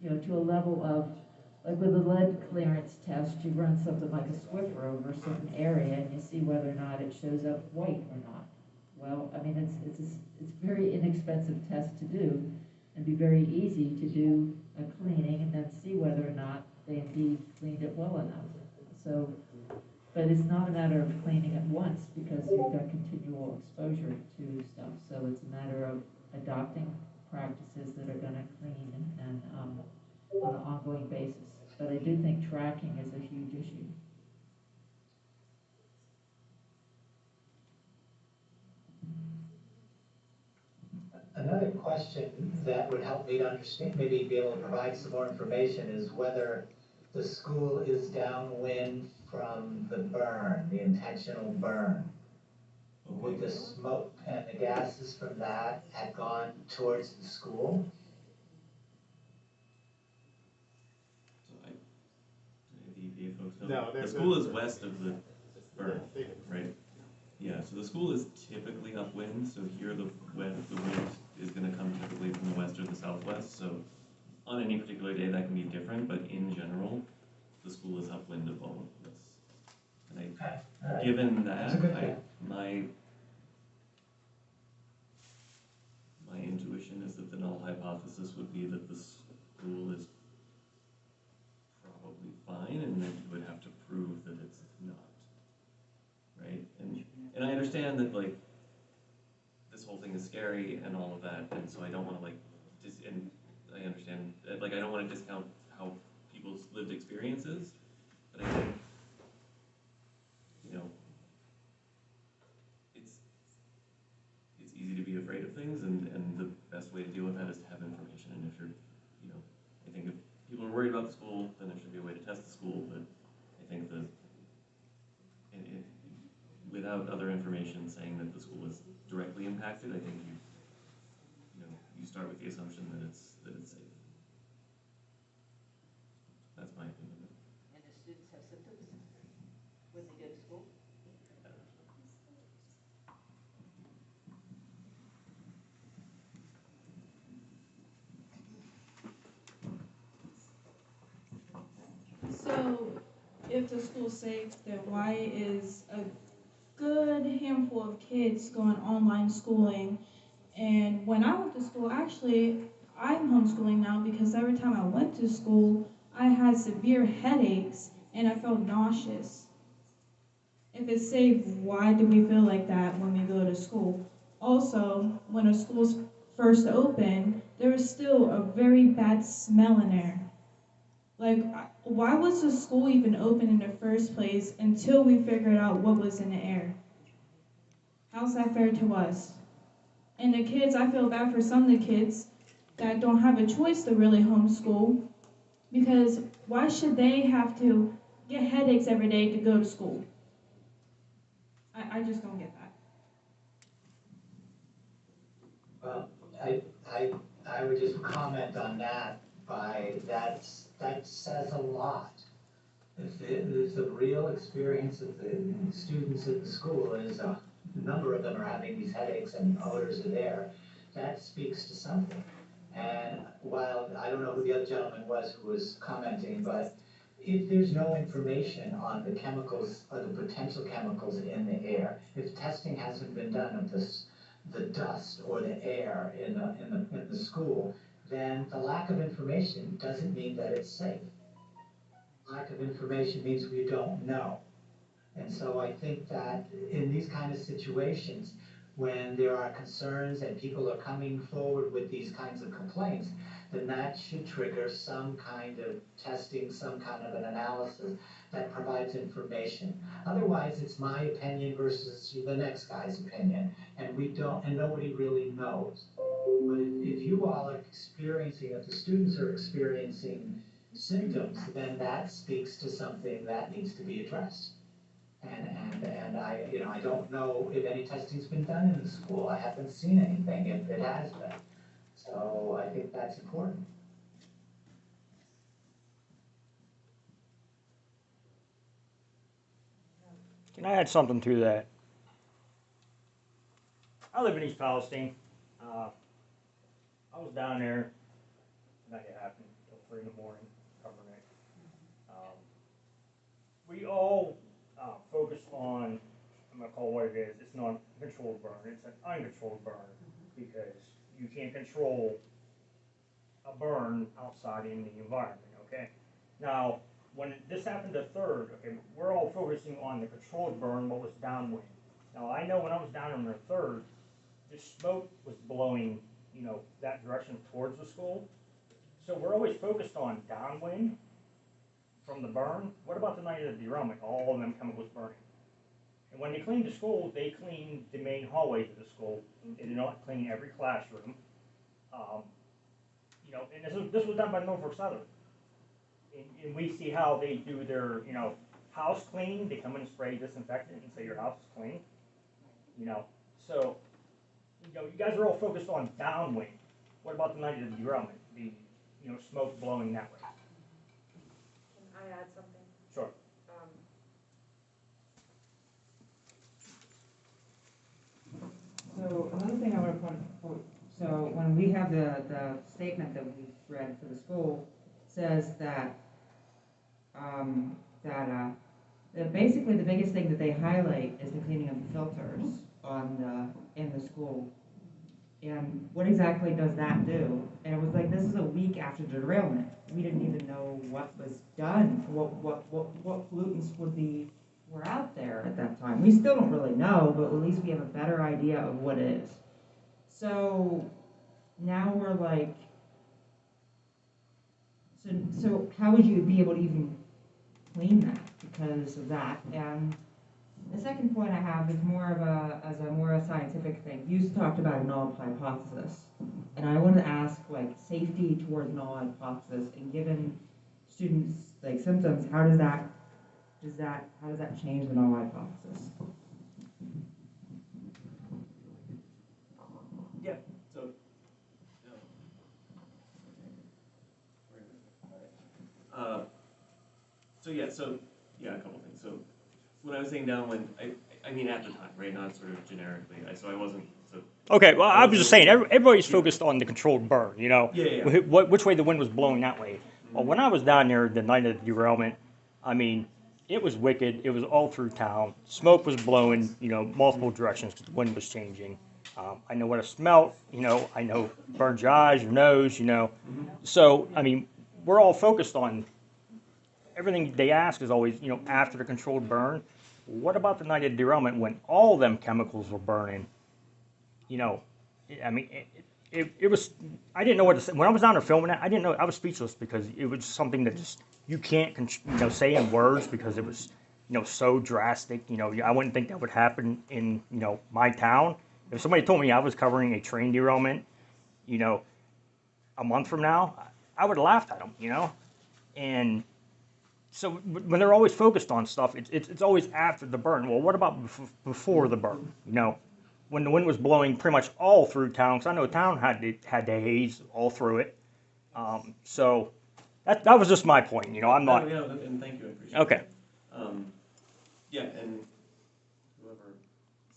to a level of, like with a lead clearance test, you run something like a Swiffer over a certain area and you see whether or not it shows up white or not. Well, I mean, it's a very inexpensive test to do and be very easy to do a cleaning and then see whether or not they indeed cleaned it well enough. So, but it's not a matter of cleaning it once because you've got continual exposure to stuff. So it's a matter of adopting practices that are gonna clean and on an ongoing basis. But I do think tracking is a huge issue. Another question that would help me to understand, maybe be able to provide some more information, is whether the school is downwind from the burn, the intentional burn. Would the smoke and the gases from that have gone towards the school? So the EPA folks know. No, the school is west of the burn, right? Yeah, so the school is typically upwind, so here the wind is going to come typically from the west or the southwest, so on any particular day that can be different, but in general, the school is upwind of all of this. And given that, my intuition is that the null hypothesis would be that the school is probably fine, and then you would have to prove that it's not, right? And I understand that, like, this whole thing is scary and all of that, and so I don't want to, like, and I understand, like, I don't want to discount how people's lived experiences, but I think, it's easy to be afraid of things, and the best way to deal with that is to have information, and if you're, I think if people are worried about the school, then there should be a way to test the school, but I think that without other information saying that the school is directly impacted, I think you start with the assumption that it's safe. That's my opinion. And the students have symptoms when they go to school? So, if the school's safe, then why is a good handful of kids going online schooling? And when I went to school, actually, I'm homeschooling now because every time I went to school, I had severe headaches and I felt nauseous. If it's safe, why do we feel like that when we go to school? Also, when a school's first opened, there was still a very bad smell in there. Like, why was the school even open in the first place until we figured out what was in the air? How's that fair to us? And the kids, I feel bad for some of the kids that don't have a choice to really homeschool, because why should they have to get headaches every day to go to school? I just don't get that. Well, I would just comment on that by that says a lot. If the real experience of the students at the school is a number of them are having these headaches and odors are there, that speaks to something. And while I don't know who the other gentleman was who was commenting, but if there's no information on the chemicals or the potential chemicals in the air, if testing hasn't been done of the dust or the air in the school, then the lack of information doesn't mean that it's safe. Lack of information means we don't know. And so I think that in these kind of situations, when there are concerns and people are coming forward with these kinds of complaints, then that should trigger some kind of testing, some kind of an analysis that provides information. Otherwise, it's my opinion versus the next guy's opinion, and nobody really knows. But if you all are experiencing, if the students are experiencing symptoms, then that speaks to something that needs to be addressed. And I don't know if any testing's been done in the school. I haven't seen anything if it has been. So I think that's important. Can I add something to that? I live in East Palestine. I was down there, night it happened, till 3 in the morning, covering it. We all focus on, I'm gonna call it what it is, it's not a controlled burn, it's an uncontrolled burn, because you can't control a burn outside in the environment, okay? Now, when this happened to Third, okay, we're all focusing on the controlled burn, what was downwind. Now, I know when I was down in the Third, the smoke was blowing, that direction towards the school. So we're always focused on downwind from the burn. What about the night of the derailment? All of them chemicals burning. And when they cleaned the school, they cleaned the main hallways of the school. They did not clean every classroom. And this was done by Norfolk Southern. And we see how they do their, house cleaning. They come in and spray disinfectant and say your house is clean. So, you guys are all focused on downwind. What about the night of the derailment? The, smoke blowing that way. Can I add something? Sure. So another thing I want to point out, so when we have the statement that we read for the school, says that that basically the biggest thing that they highlight is the cleaning of the filters in the school. And what exactly does that do? And it was like, this is a week after the derailment. We didn't even know what was done, what pollutants were out there at that time. We still don't really know, but at least we have a better idea of what is. So now we're like, so how would you be able to even clean that because of that? And the second point I have is more of a scientific thing. You talked about a null hypothesis, and I want to ask safety towards null hypothesis, and given students symptoms, how does that change the null hypothesis? Yeah. So a couple things. So when I was saying downwind, I mean at the time, right? Not sort of generically. I wasn't. Okay, well, I was just saying, everybody's focused on the controlled burn, Yeah. Which way the wind was blowing that way. Well, when I was down there the night of the derailment, I mean, it was wicked. It was all through town. Smoke was blowing, multiple directions because the wind was changing. I know what it smelled, I know burned your eyes, your nose, So, I mean, we're all focused on everything they ask is always, after the controlled burn. What about the night of derailment when all them chemicals were burning? I mean, it was, I didn't know what to say. When I was down there filming that, I didn't know, I was speechless because it was something that just, you can't, say in words because it was, so drastic. I wouldn't think that would happen in, my town. If somebody told me I was covering a train derailment, a month from now, I would have laughed at them, And so when they're always focused on stuff, it's always after the burn. Well, what about before the burn? When the wind was blowing pretty much all through town, because I know town had the haze all through it. So that was just my point. I'm not. Yeah, and thank you. I appreciate Okay. it. Yeah, and whoever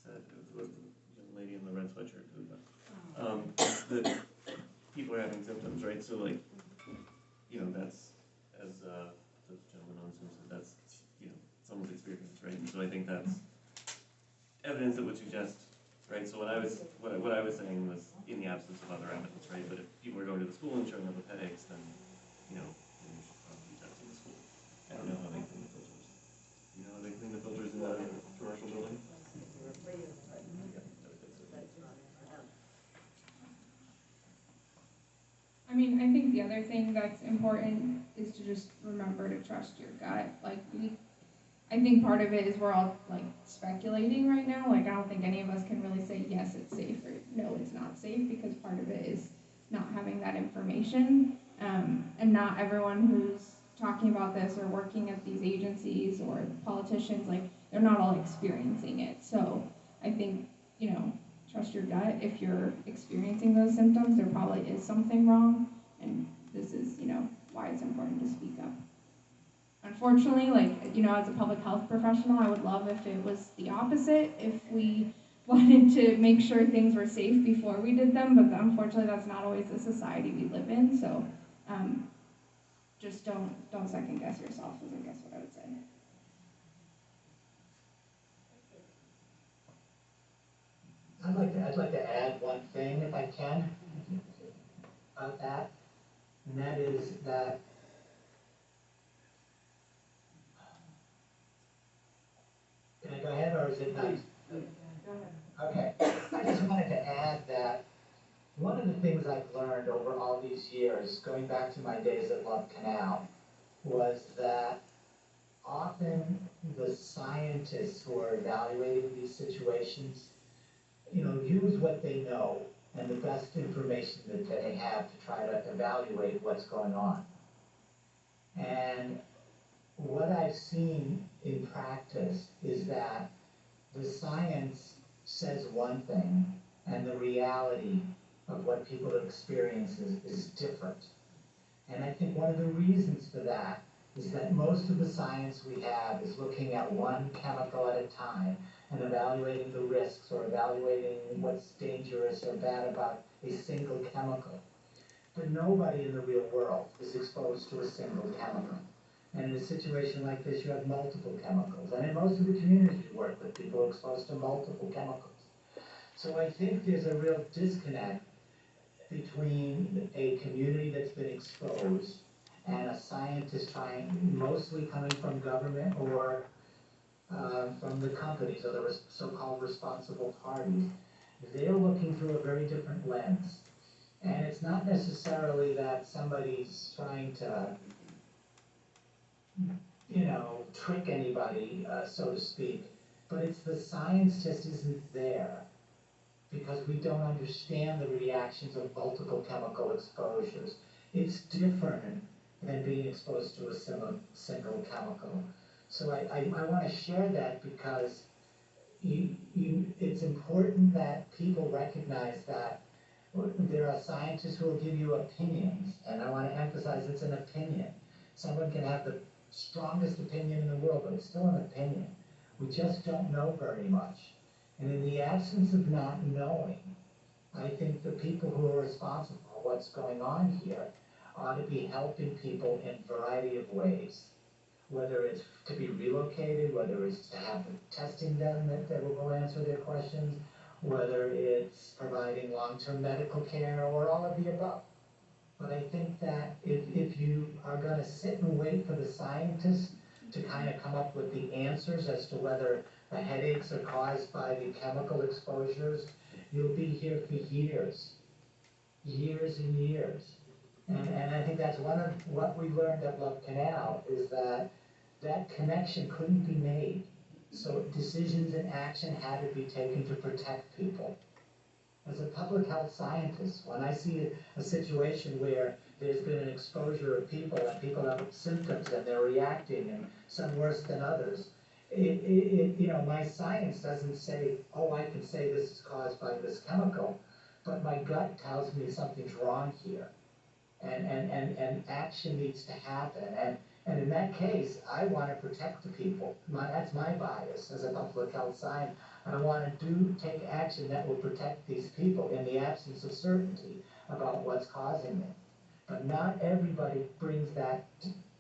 said it was the lady in the red sweatshirt that people are having symptoms, right? So that's as the gentleman on Zoom said, that's someone's experience, right? And so I think that's evidence that would suggest, right? So what I was saying was in the absence of other evidence, right? But if people are going to the school and showing up with headaches, then you should probably be testing the school. I don't know how they clean the filters. You know how they clean the filters in the commercial building? other thing that's important is to just remember to trust your gut. I think part of it is we're all like speculating right now. Like, I don't think any of us can really say yes, it's safe, or no, it's not safe, because part of it is not having that information. And not everyone who's talking about this or working at these agencies or politicians, like, they're not all experiencing it. So I think, trust your gut. If you're experiencing those symptoms, there probably is something wrong, and this is, why it's important to speak up. Unfortunately, as a public health professional, I would love if it was the opposite, if we wanted to make sure things were safe before we did them, but unfortunately that's not always the society we live in, so just don't second guess yourself, is I guess what I would say. I'd like to add one thing, if I can, about that, and that is that can I go ahead, or is it nice? Okay, I just wanted to add that one of the things I've learned over all these years, going back to my days at Love Canal, was that often the scientists who are evaluating these situations, use what they know and the best information that they have to try to evaluate what's going on. And what I've seen in practice is that the science says one thing and the reality of what people experience is different. And I think one of the reasons for that is that most of the science we have is looking at one chemical at a time and evaluating the risks or evaluating what's dangerous or bad about a single chemical. But nobody in the real world is exposed to a single chemical. And in a situation like this, you have multiple chemicals. And in most of the communities you work with, people are exposed to multiple chemicals. So I think there's a real disconnect between a community that's been exposed and a scientist mostly coming from government or from the companies or the so-called responsible parties. They're looking through a very different lens. And it's not necessarily that somebody's trying to, trick anybody, so to speak, but it's the science just isn't there because we don't understand the reactions of multiple chemical exposures. It's different than being exposed to a single chemical. So I want to share that because it's important that people recognize that there are scientists who will give you opinions, and I want to emphasize it's an opinion. Someone can have the strongest opinion in the world, but it's still an opinion. We just don't know very much. And in the absence of not knowing, I think the people who are responsible for what's going on here ought to be helping people in a variety of ways. Whether it's to be relocated, whether it's to have testing done that will go answer their questions, whether it's providing long-term medical care, or all of the above. But I think that if you are going to sit and wait for the scientists to kind of come up with the answers as to whether the headaches are caused by the chemical exposures, you'll be here for years and years. And I think that's one of what we learned at Love Canal is that connection couldn't be made. So decisions and action had to be taken to protect people. As a public health scientist, when I see a situation where there's been an exposure of people and people have symptoms and they're reacting and some worse than others, my science doesn't say, oh, I can say this is caused by this chemical, but my gut tells me something's wrong here. And action needs to happen. And in that case, I want to protect the people. That's my bias as a public health scientist. I want to take action that will protect these people in the absence of certainty about what's causing it. But not everybody brings that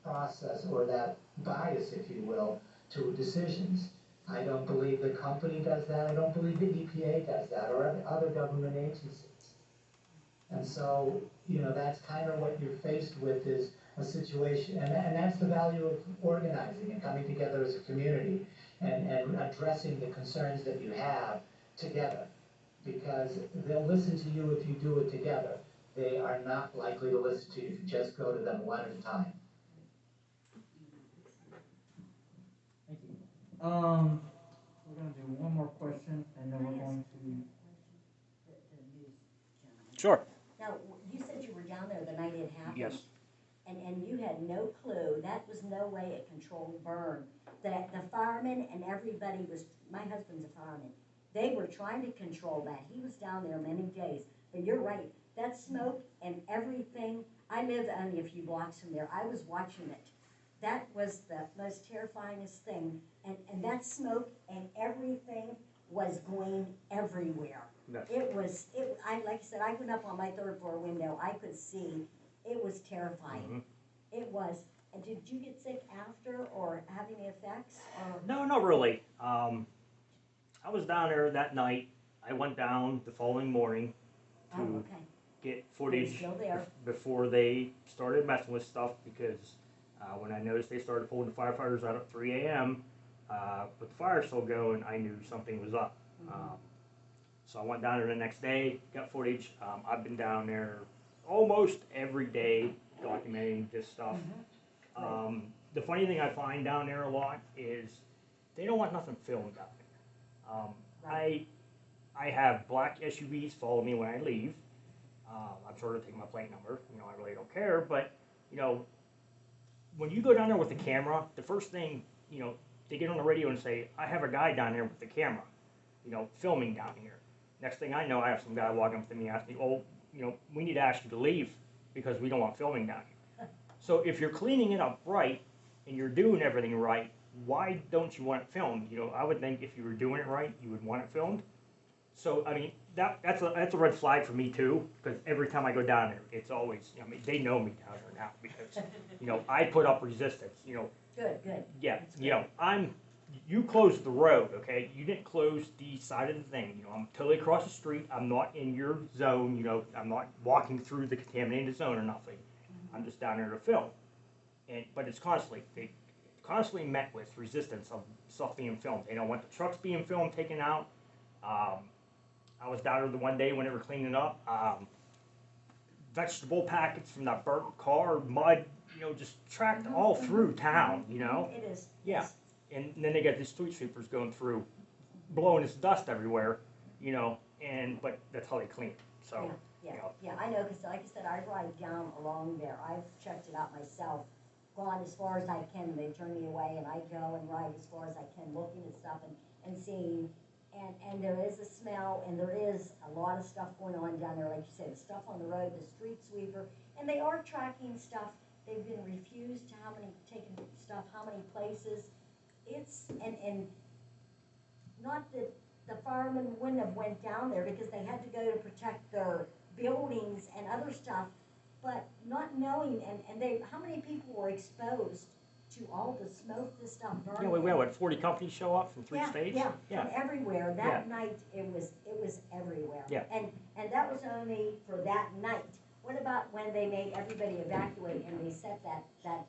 process or that bias, if you will, to decisions. I don't believe the company does that. I don't believe the EPA does that or other government agencies. And so, that's kind of what you're faced with is a situation, and that's the value of organizing and coming together as a community and addressing the concerns that you have together. Because they'll listen to you if you do it together. they are not likely to listen to you if you just go to them one at a time. Thank you. We're gonna do one more question, and then we're going to. Sure. Now, you said you were down there the night it happened. Yes. And you had no clue, that was no way a controlled burn. That the firemen and everybody was, my husband's a fireman, they were trying to control that. He was down there many days. But you're right, that smoke and everything, I live only a few blocks from there, I was watching it. That was the most terrifyingest thing. And that smoke and everything was going everywhere. Yes. Like I said, I went up on my third floor window, I could see, it was terrifying. It was. And did you get sick after or have any effects? Or? No, not really. I was down there that night. I went down the following morning to get footage before they started messing with stuff because when I noticed they started pulling the firefighters out at 3 a.m., with the fire still going, I knew something was up. So I went down there the next day, got footage. I've been down there almost every day documenting this stuff. The funny thing I find down there a lot is they don't want nothing filmed down there. I have black SUVs follow me when I leave. I'm sure to take my plate number. I really don't care. But when you go down there with the camera, the first thing they get on the radio and say, "I have a guy down there with the camera, filming down here." Next thing I know, I have some guy walking up to me asking, "Oh, we need to ask you to leave because we don't want filming down here." So if you're cleaning it up right and you're doing everything right, why don't you want it filmed? I would think if you were doing it right, you would want it filmed. So I mean, that's a red flag for me too, because every time I go down there, it's always, they know me down there now because I put up resistance. Good. Yeah, you closed the road, okay? You didn't close the side of the thing. I'm totally across the street. I'm not in your zone. I'm not walking through the contaminated zone or nothing. I'm just down there to film. But they constantly met with resistance of stuff being filmed. They don't want the trucks being filmed, taken out. I was down there the one day when they were cleaning up. Vegetable packets from that burnt car, mud, just tracked all through town, It is. Yeah. And then they got the street sweepers going through, blowing this dust everywhere, but that's how they clean it. So, Yeah, I know, because like I said, I ride down along there. I've checked it out myself, gone as far as I can. They turn me away, and I go and ride as far as I can, looking at stuff and seeing. And there is a smell, and there is a lot of stuff going on down there. Like you said, the stuff on the road, the street sweeper, and they are tracking stuff. They've been refused to taking stuff, how many places. And not that the firemen wouldn't have went down there because they had to go to protect their buildings and other stuff, but not knowing, and how many people were exposed to all the smoke, the stuff burning. Yeah, we had, 40 companies show up from 3 states? Yeah, from everywhere. That night, it was everywhere. Yeah. And that was only for that night. What about when they made everybody evacuate and they set that car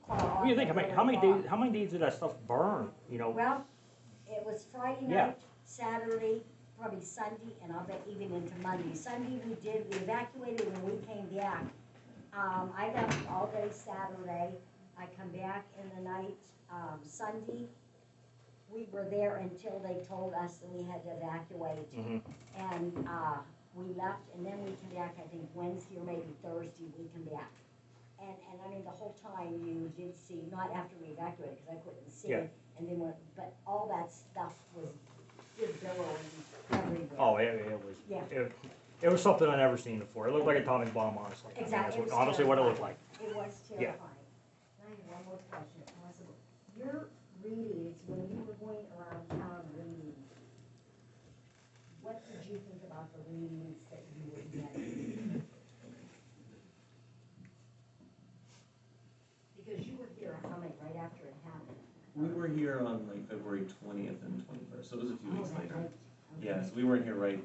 off? What do you think? How many days did that stuff burn? Well, it was Friday night, Saturday, probably Sunday, and I'll bet even into Monday. Sunday we evacuated when we came back. I left all day Saturday. I come back in the night, Sunday. We were there until they told us that we had to evacuate. And we left, and then we came back, I think Wednesday or maybe Thursday, we come back. And I mean, the whole time you did see, not after we evacuated, because I couldn't see, and then but all that stuff was just billowing everywhere. Oh, it was something I'd never seen before. It looked like a atomic bomb, honestly. Exactly. That's honestly what it looked like. It was terrifying. I have one more question, if possible. Your readings, when you were going around town reading, what did you think about the readings that you were getting? Because you were here, right after it happened. We were here on like February 20th and 21st, so it was a few weeks later. Yeah, so we weren't here right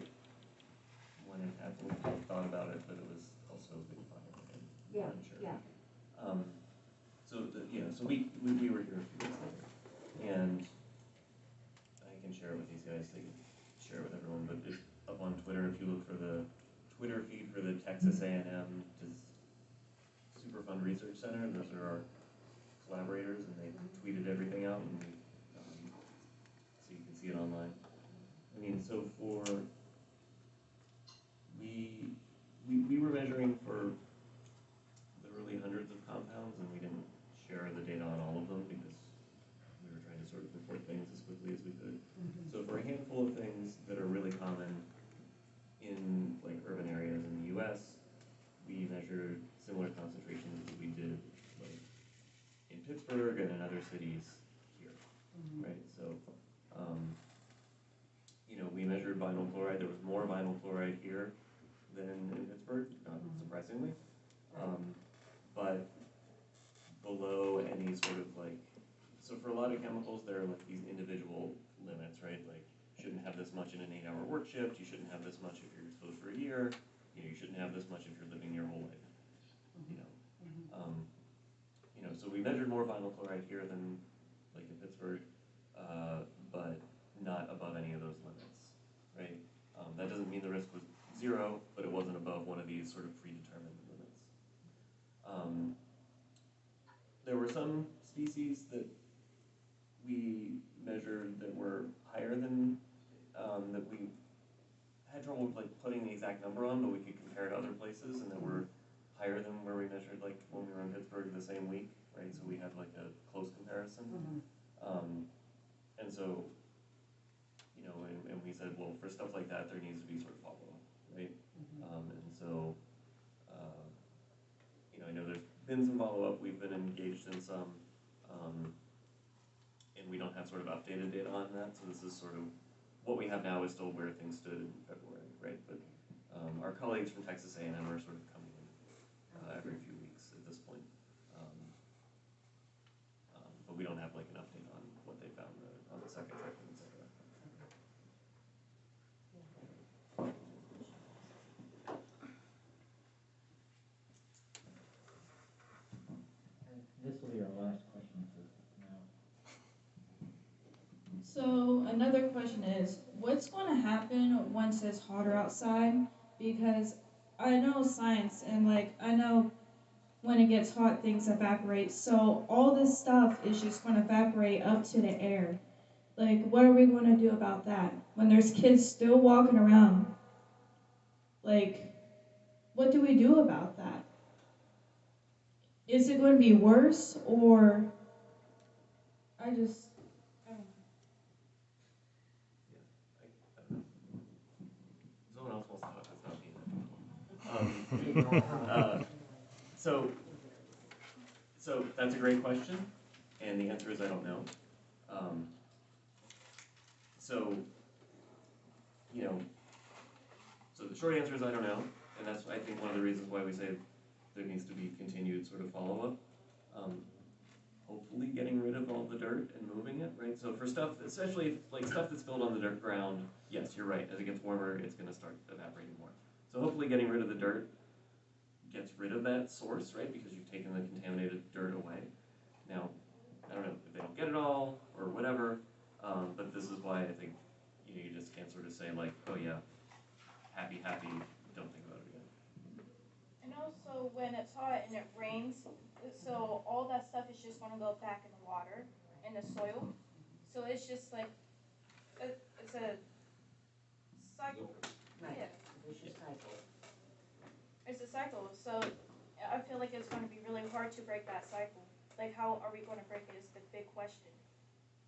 when it happened. We thought about it, but it was also a big fire. Yeah, So we were here a few weeks later, and I can share it with these guys. They can share it with everyone, but it's up on Twitter. If you look for the Twitter feed for the Texas A&M Super Fund Research Center, and those are our collaborators, and they tweeted everything out, and so you can see it online. I mean, so for, we were measuring for literally hundreds of compounds, and we didn't share the data on all of them because we were trying to sort of report things as quickly as we could. So for a handful of things that are really common in like urban areas in the US, we measured similar concentrations that we did like in Pittsburgh and in other cities here, right? So, you know, we measured vinyl chloride. There was more vinyl chloride here than in Pittsburgh, not surprisingly. But below any sort of like, so for a lot of chemicals, there are like these individual limits, right? Like, you shouldn't have this much in an 8-hour work shift. You shouldn't have this much if you're exposed for a year. You know, you shouldn't have this much if you're living your whole life. You know, so we measured more vinyl chloride here than like in Pittsburgh, but not above any of those limits, right? That doesn't mean the risk was 0, but it wasn't above one of these sort of predetermined limits. There were some species that we measured that were higher than, that we had trouble like putting the exact number on, but we could compare to other places, and that were higher than where we measured like when we were in Pittsburgh the same week, right? So we had like a close comparison. And so, you know, and we said, well, for stuff like that, there needs to be sort of follow-up, right? And so, you know, I know there's been some follow-up, we've been engaged in some, and we don't have sort of updated data on that, so this is sort of, what we have now is still where things stood in February, right? But our colleagues from Texas A&M are sort of coming in every few weeks at this point. But we don't have like an update on what they found on the second trip, et cetera. This will be our last question for now. So another question is, what's going to happen once it's hotter outside? Because I know science, and like I know when it gets hot, things evaporate. So all this stuff is just going to evaporate up to the air. Like, what are we going to do about that? When there's kids still walking around, like, what do we do about that? Is it going to be worse, or I don't know. Someone else wants to talk, that's not me. So that's a great question, and the answer is I don't know. So, you know, so the short answer is I don't know, and that's, I think, one of the reasons why we say there needs to be continued sort of follow-up. Hopefully getting rid of all the dirt and moving it, right? So for stuff, especially like stuff that's built on the dirt ground, yes, you're right, as it gets warmer, it's gonna start evaporating more. So hopefully getting rid of the dirt gets rid of that source, right? Because you've taken the contaminated dirt away. Now, I don't know if they don't get it all or whatever, but this is why I think, you know, you just can't sort of say like, oh yeah, happy, don't think about it again. And also when it's hot and it rains, so all that stuff is just gonna go back in the water, in the soil. So it's just like, it's a cycle. Right. Yeah. Vicious cycle. It's a cycle, so I feel like it's gonna be really hard to break that cycle. Like, how are we gonna break it is the big question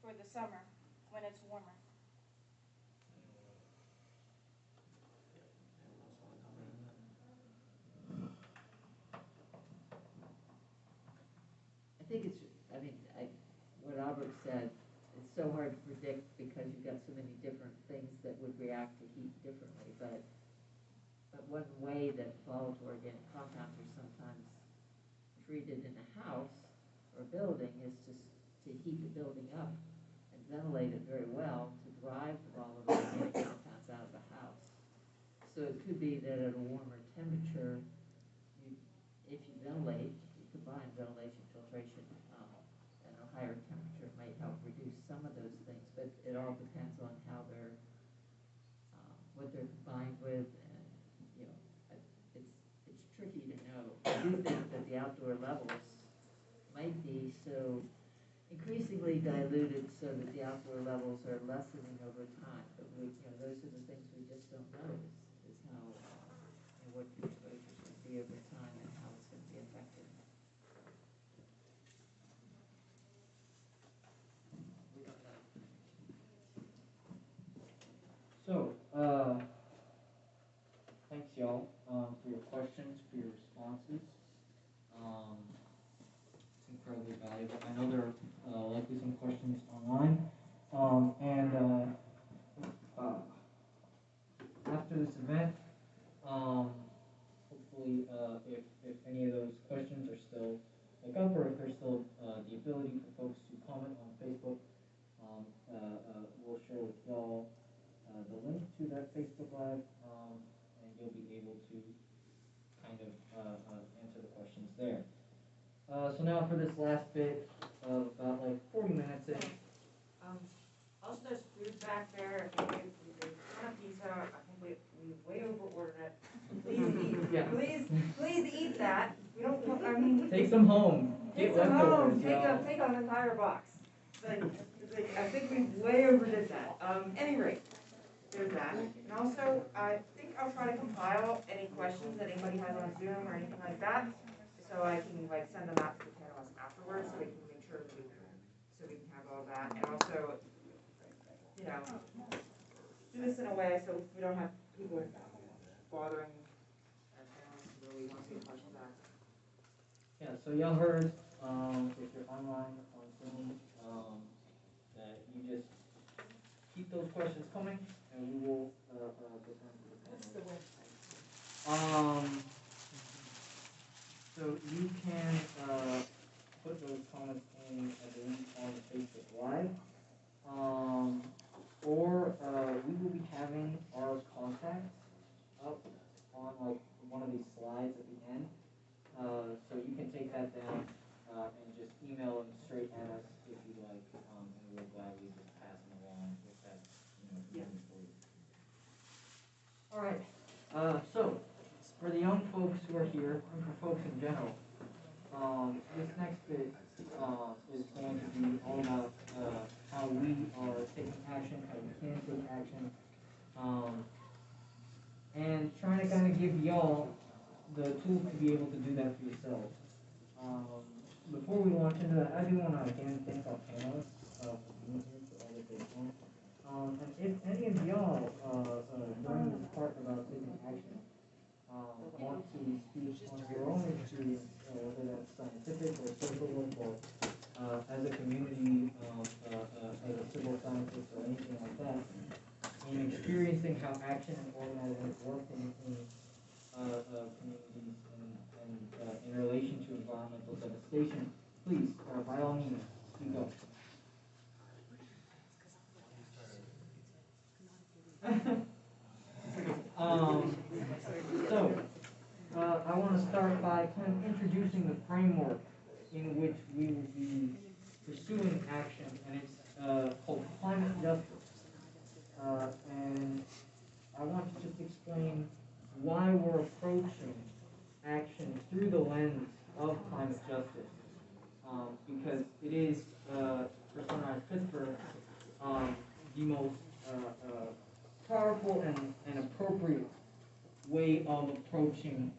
for the summer, when it's warmer. I think it's, what Albert said, it's so hard to predict because you've got so many different things that would react to heat differently, but one way that volatile organic compounds are sometimes treated in a house or building is to heat the building up and ventilate it very well to drive the volatile organic compounds out of the house. So it could be that at a warmer temperature, if you ventilate, you combine ventilation, filtration, and a higher temperature might help reduce some of those things, but it all depends on how they're, what they're combined with, and, you know, do think that the outdoor levels might be so increasingly diluted so that the outdoor levels are lessening over time. But we, those are the things we just don't know is how, what the exposure is going to be over time and how it's going to be affected. We don't know. So, thanks y'all, for your questions, for your responses. It's incredibly valuable. I know there are likely some questions online. After this event, hopefully, if any of those questions are still up, or if there's still the ability for folks to comment on Facebook, we'll share with y'all the link to that Facebook Live, and you'll be able to kind of answer the questions there. So now for this last bit of about like 40 minutes in. Also, there's food back there. I think we want a pizza. I think we way over ordered it. Please eat. Yeah. Please eat that. We don't want, I mean. Take some home. Take Get some home. leftovers, Take an entire box. I think we way overdid that. Any rate, there's that. And also, I think I'll try to compile any questions that anybody has on Zoom or anything like that, so I can send them out to the panelists afterwards, so we can make sure that we can have all that. And also, do this in a way so we don't have people bothering our panelists where we want to get questions asked. Yeah, so y'all heard, if you're online on Zoom, that you just keep those questions coming, and we will get them to the panel. What's the website? So you can put those comments in, I believe, on the Facebook Live, or we will be having our contacts up on one of these slides at the end. So you can take that down and just email them straight at us if you'd like, and we'll gladly just pass them along if that's convenient for you. All right. So for the young folks who are here, and for folks in general, this next bit is going to be all about how we are taking action, how we can take action, and trying to kind of give y'all the tools to be able to do that for yourselves. Before we launch into that, I do want to again thank our panelists for being here, for all that they've done. And if any of y'all during this part about taking action want to speak on your own experience, whether that's scientific or social work, or as a community, as a civil scientist or anything like that, in experiencing how action and organizing work in communities and in relation to environmental devastation, please, by all means, speak up. I want to start by kind of introducing the framework in which we will be pursuing action, and it's called climate justice. And I want to just explain why we're approaching action through the lens of climate justice, because it is, for Sunrise Pittsburgh, the most powerful and appropriate way of approaching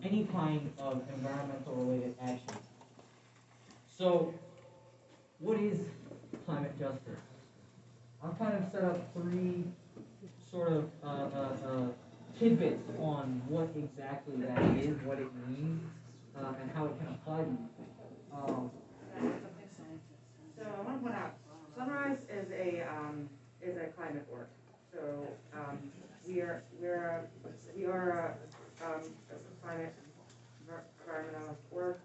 any kind of environmental related action. So, what is climate justice? I've kind of set up three sort of tidbits on what exactly that is, what it means, and how it can apply to you. So I want to point out, Sunrise is a climate work. So we are a climate environmental work.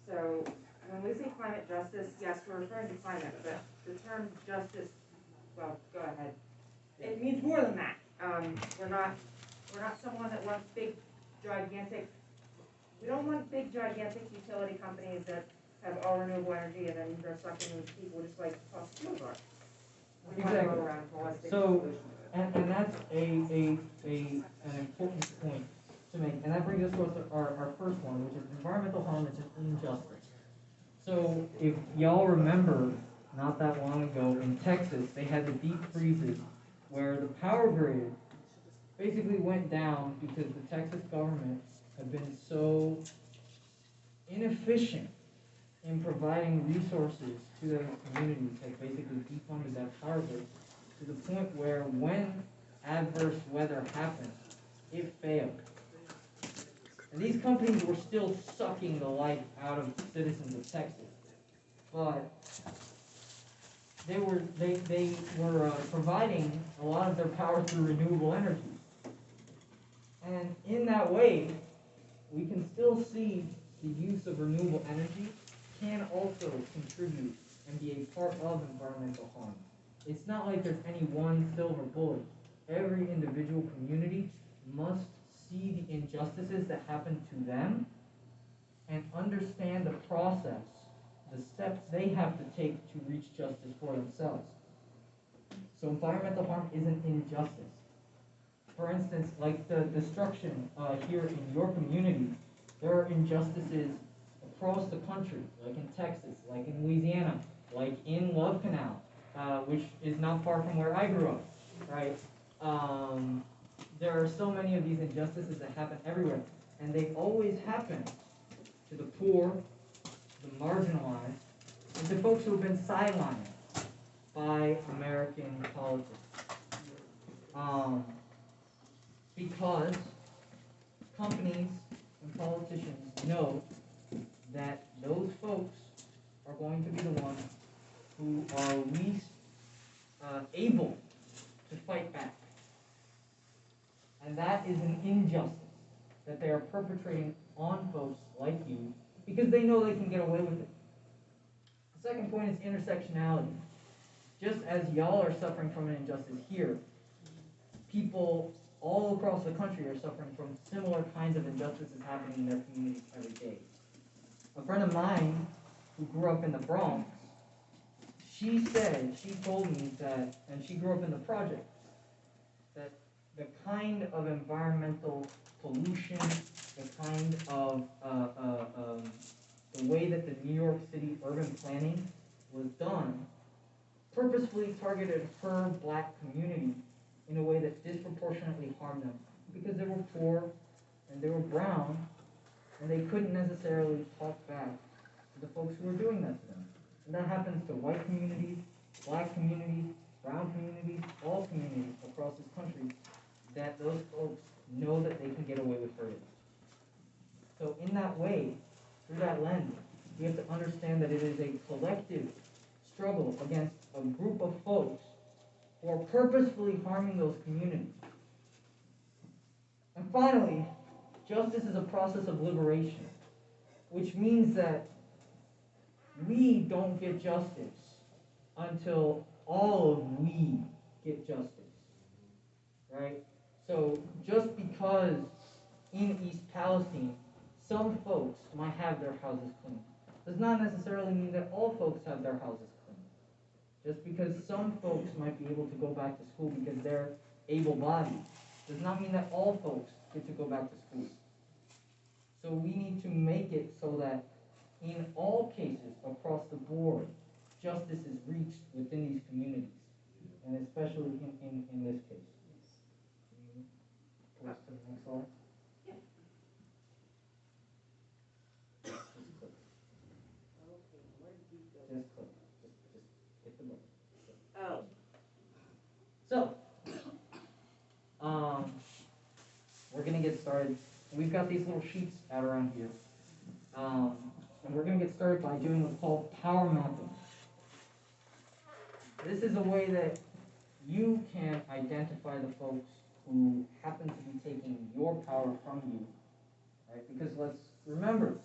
So when we say climate justice, yes, we're referring to climate, but the term justice, well, go ahead. It means more than that. We're not someone that wants big, gigantic. We don't want big, gigantic utility companies that have all renewable energy and then they're sucking people just like fossil fuels are. We want to go around holistic solutions. And that's an important point. to make, and that brings us to our first one, which is environmental harm is an injustice. So if y'all remember, not that long ago in Texas, they had the deep freezes where the power grid basically went down because the Texas government had been so inefficient in providing resources to those communities, had basically defunded that power grid to the point where when adverse weather happened, it failed. And these companies were still sucking the life out of the citizens of Texas, but they were providing a lot of their power through renewable energy. And in that way, we can still see the use of renewable energy can also contribute and be a part of environmental harm. It's not like there's any one silver bullet. Every individual community must see the injustices that happen to them and understand the process, the steps they have to take to reach justice for themselves. So environmental harm is an injustice. For instance, like the destruction here in your community, there are injustices across the country, like in Texas, like in Louisiana, like in Love Canal, which is not far from where I grew up, right? There are so many of these injustices that happen everywhere, and they always happen to the poor, the marginalized, and to folks who have been sidelined by American politics. Because companies and politicians know that those folks are going to be the ones who are least able to fight back. And that is an injustice that they are perpetrating on folks like you because they know they can get away with it. The second point is intersectionality. Just as y'all are suffering from an injustice here, people all across the country are suffering from similar kinds of injustices happening in their communities every day. A friend of mine who grew up in the Bronx, she told me that, and she grew up in the project, that the kind of environmental pollution, the kind of, the way that the New York City urban planning was done, purposefully targeted her black community in a way that disproportionately harmed them because they were poor and they were brown and they couldn't necessarily talk back to the folks who were doing that to them. And that happens to white communities, black communities, brown communities, all communities across this country, that those folks know that they can get away with hurting. So in that way, through that lens, we have to understand that it is a collective struggle against a group of folks who are purposefully harming those communities. And finally, justice is a process of liberation, which means that we don't get justice until all of we get justice, right? So just because in East Palestine, some folks might have their houses clean, does not necessarily mean that all folks have their houses clean. Just because some folks might be able to go back to school because they're able-bodied, does not mean that all folks get to go back to school. So we need to make it so that in all cases across the board, justice is reached within these communities, and especially in this case. Can you to the next slide? Yep. Just click. Okay, where did you go? Just click. Just hit the button. Oh. So, we're gonna get started. We've got these little sheets out around here. And we're gonna get started by doing what's called power mapping. This is a way that you can identify the folks who happen to be taking your power from you, right? Because let's remember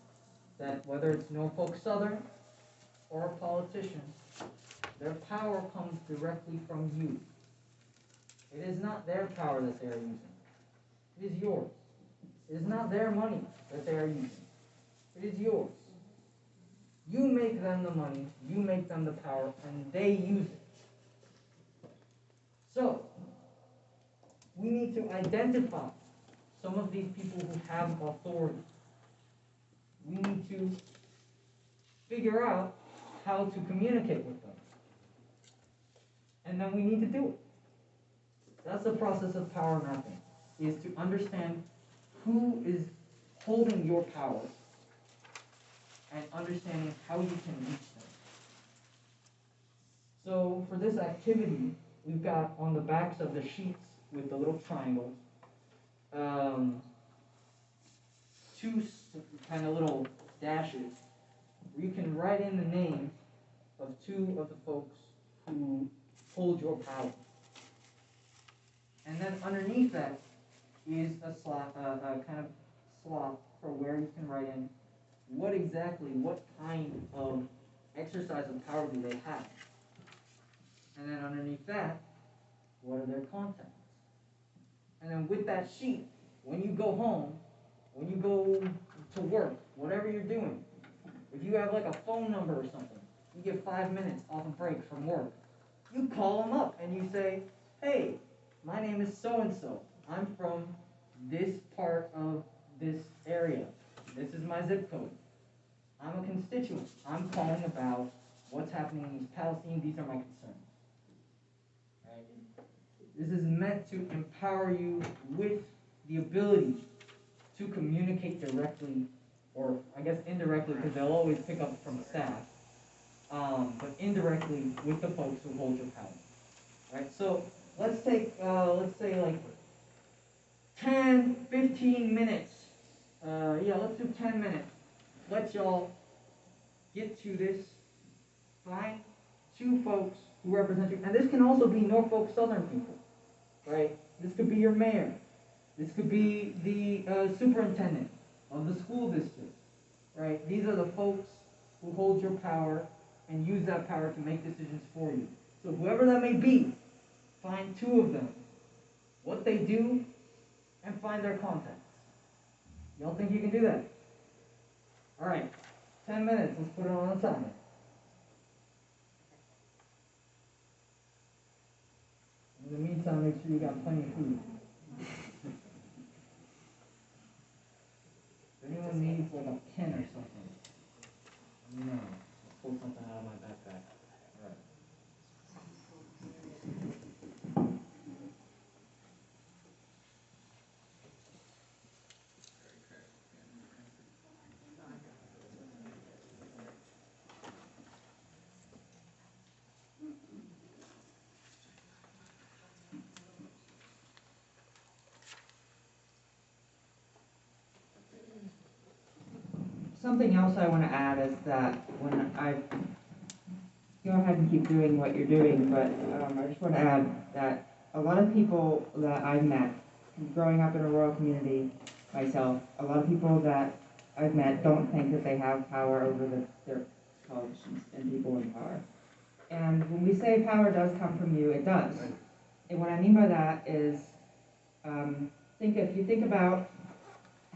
that whether it's Norfolk Southern or a politician, their power comes directly from you. It is not their power that they are using. It is yours. It is not their money that they are using. It is yours. You make them the money, you make them the power, and they use it. So, we need to identify some of these people who have authority. We need to figure out how to communicate with them. And then we need to do it. That's the process of power mapping, is to understand who is holding your power and understanding how you can reach them. So for this activity, we've got on the backs of the sheets with the little triangles, two kind of little dashes where you can write in the names of two of the folks who hold your power. And then underneath that is a kind of slot for where you can write in what kind of exercise of power do they have. And then underneath that, what are their contacts? And then with that sheet, when you go home, when you go to work, whatever you're doing, if you have like a phone number or something, you get 5 minutes off a break from work, you call them up and you say, hey, my name is so-and-so. I'm from this part of this area. This is my zip code. I'm a constituent. I'm calling about what's happening in East Palestine. These are my concerns. Right? This is meant to empower you with the ability to communicate directly, or I guess indirectly, because they'll always pick up from staff, but indirectly with the folks who hold your power. Right? So let's take, let's say like 10, 15 minutes. Let's do 10 minutes. Let y'all get to this. Find two folks who represent you. And this can also be Norfolk Southern people, right? This could be your mayor. This could be the superintendent of the school district, right? These are the folks who hold your power and use that power to make decisions for you. So whoever that may be, find two of them, what they do, and find their contacts. Y'all think you can do that? All right, 10 minutes. Let's put it on the timer. In the meantime, make sure you got plenty of food. If anyone needs like a pen or something, let me know. I'll pull something out of my backpack. All right. Something else I want to add is that when go ahead and keep doing what you're doing, but I just want to add that a lot of people that I've met, growing up in a rural community myself, a lot of people that I've met don't think that they have power over their politicians and people in power. And when we say power does come from you, it does. And what I mean by that is, if you think about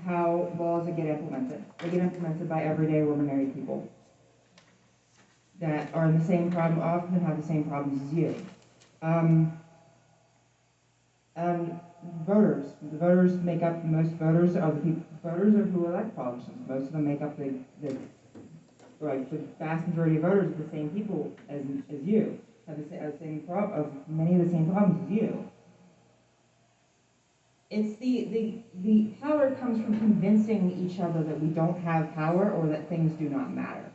how laws get implemented. They get implemented by everyday ordinary people that are in the same problem, often have the same problems as you. And voters, the voters make up, most voters are the people, voters are who elect politicians. Most of them make up the vast majority of voters are the same people as you, have many of the same problems as you. It's the power comes from convincing each other that we don't have power or that things do not matter.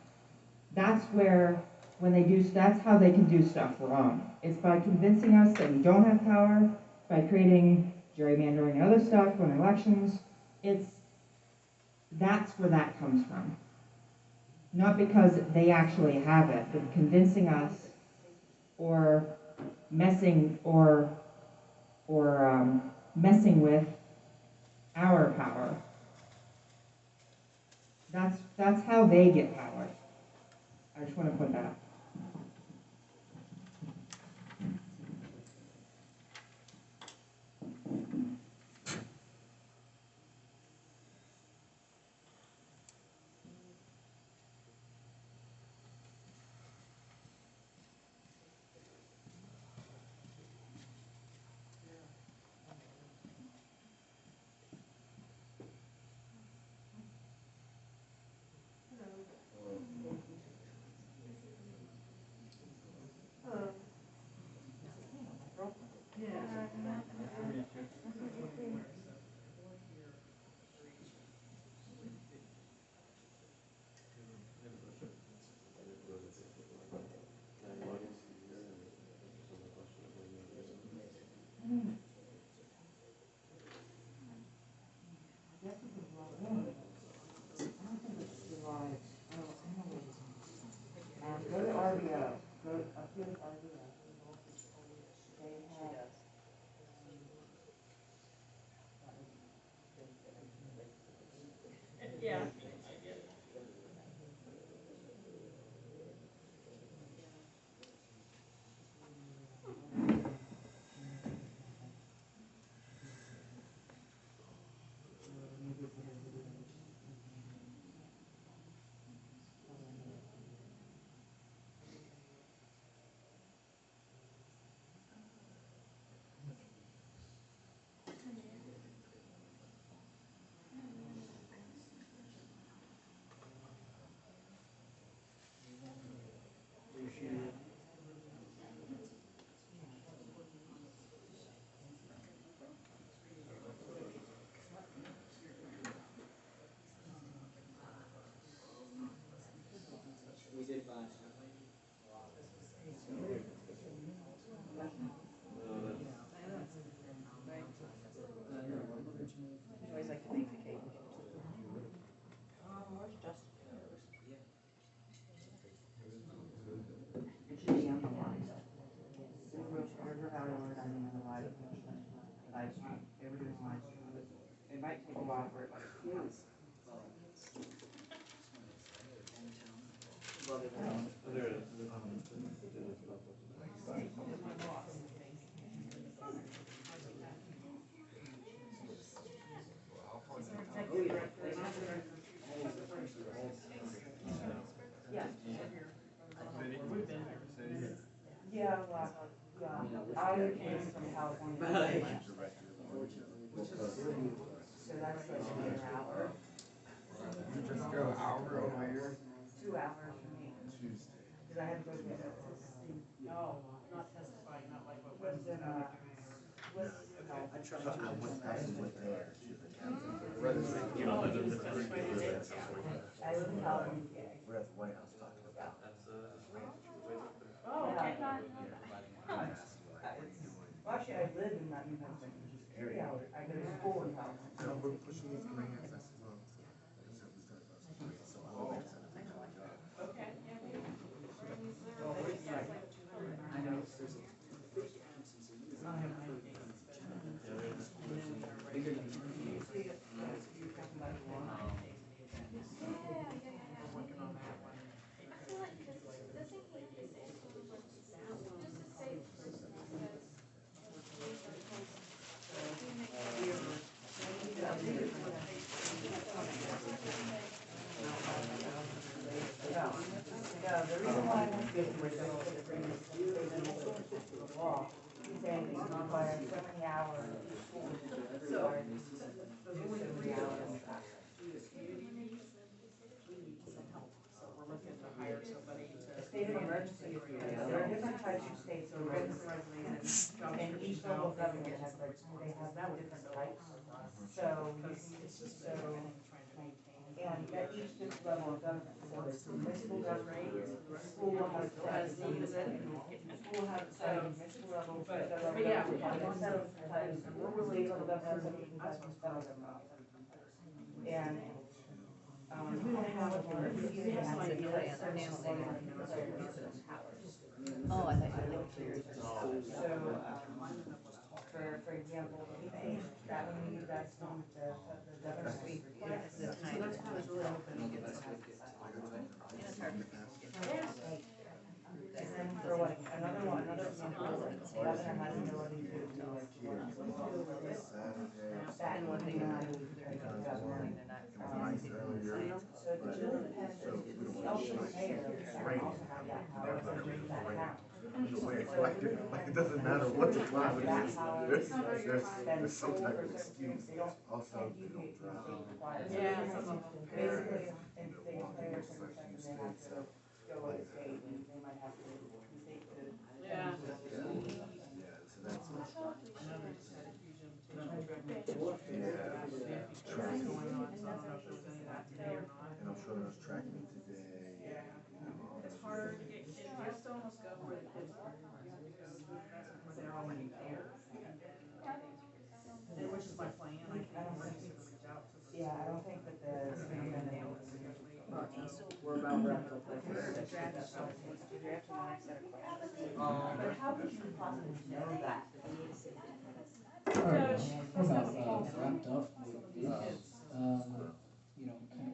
That's where, that's how they can do stuff wrong. It's by convincing us that we don't have power, by creating gerrymandering and other stuff on elections. That's where that comes from. Not because they actually have it, but convincing us or messing with our power. That's how they get power. I just want to put that. Go to RDO, go up here to RDO. They have. Yeah. Always like to bake the cake. Where's Justin? It should be on the line. River Valley Lord, I mean, the live stream. They were doing live stream. It might take a while for it to fuse. Oh, there it is. Yeah, well, I came from California. So that's like an hour. You just go hour over here? 2 hours for me. Because I had to go to No, not testifying, not like what was in Wednesday. I tried to. I went there. You don't live in the town. I live in California. We're at the White House talking about. Oh, okay. Well, actually, I live in that New Mexico, which is 3 hours. I go to school in California. So we're pushing these grants as well. So I'll always have to take my job. Okay, yeah, we I know. There's a big absence of youth. Yeah, the reason why I'm getting rid of it is the law. He's saying it's not by so many hours. So, we're looking to hire somebody to. state of emergency, there are different types of states, so and each level of government has their, they have different types. So, and at each different level of government, so it's municipal government, school will have school has municipal level, federal government, federal types, state level government, federal government. And, we don't have a board, we have an idea, Oh, I thought you were clear. So, for example, that when we use that song, the governor's speak. So that's how it's really open to get this. And it's hard for people to get. And then for what, another example, the governor has the ability to do like, that one thing that I do because of the governor. So it really depends, also the mayor can also have that power to bring that down. Like, it doesn't matter what the climate is, there's some type of excuse. Also, they don't drive. Yeah. Basically, if they declare a certain section, they have to go with the state, and they might have to, the state to. Yeah. Yeah, so that's. tracking. going on, so I don't know if there was any of that today or not. And I'm sure there's tracking today. It's hard, it gets to almost go where the kids are, where they're already there. And which is my plan, I can't reach out to them. Yeah, I don't think that the. We're about wrapped up there. But how could you possibly know that? Alright, we're about wrapped up with this, kind of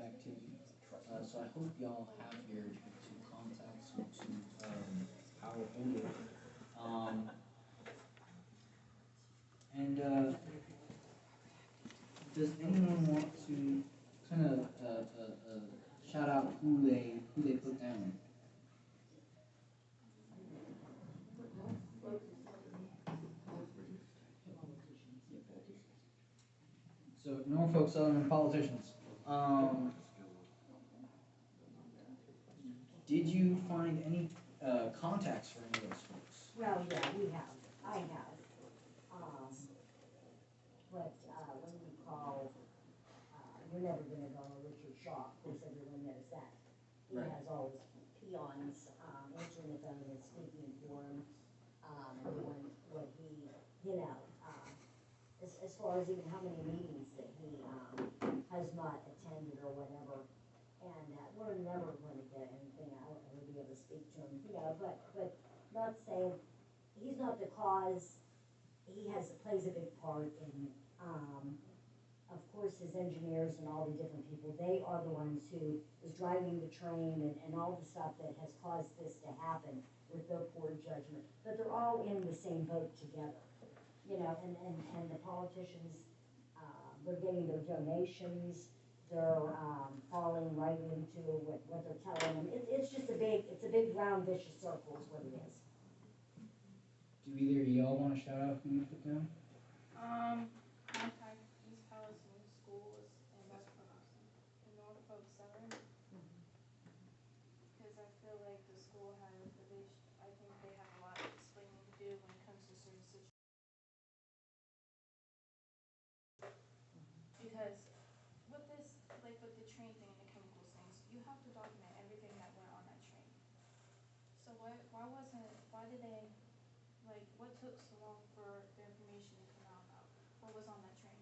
activity. So I hope y'all have your two contacts, your two, power holders. Does anyone want to kind of, shout out who they put down? So Norfolk Southern politicians. Did you find any contacts for any of those folks? Well, yeah, we have, I have. But when you call, you're never gonna go Richard Shaw, of course, everyone knows that. He Right. has all his peons, answering the phone and speaking for him, and doing what he, as far as even how many meetings that he, has not attended or whatever. And, we're never gonna get anything out, and we'll be able to speak to him, but not saying, he's not the cause, he plays a big part in, of course, his engineers and all the different people, they are the ones who is driving the train and all the stuff that has caused this to happen with their poor judgment. But they're all in the same boat together, and the politicians, they're getting their donations, they're, falling right into what they're telling them. It's just a big round vicious circle is what it is. Do either of y'all want to shout out who you put down? Contact East Palestine Schools in Norfolk Southern. Because I feel like the school has, I think they have a lot of explaining to do when it comes to certain situations. Because with this, like with the train thing and the chemicals things, you have to document everything that went on that train. So why did they, what took so long for the information to come out about what was on that train?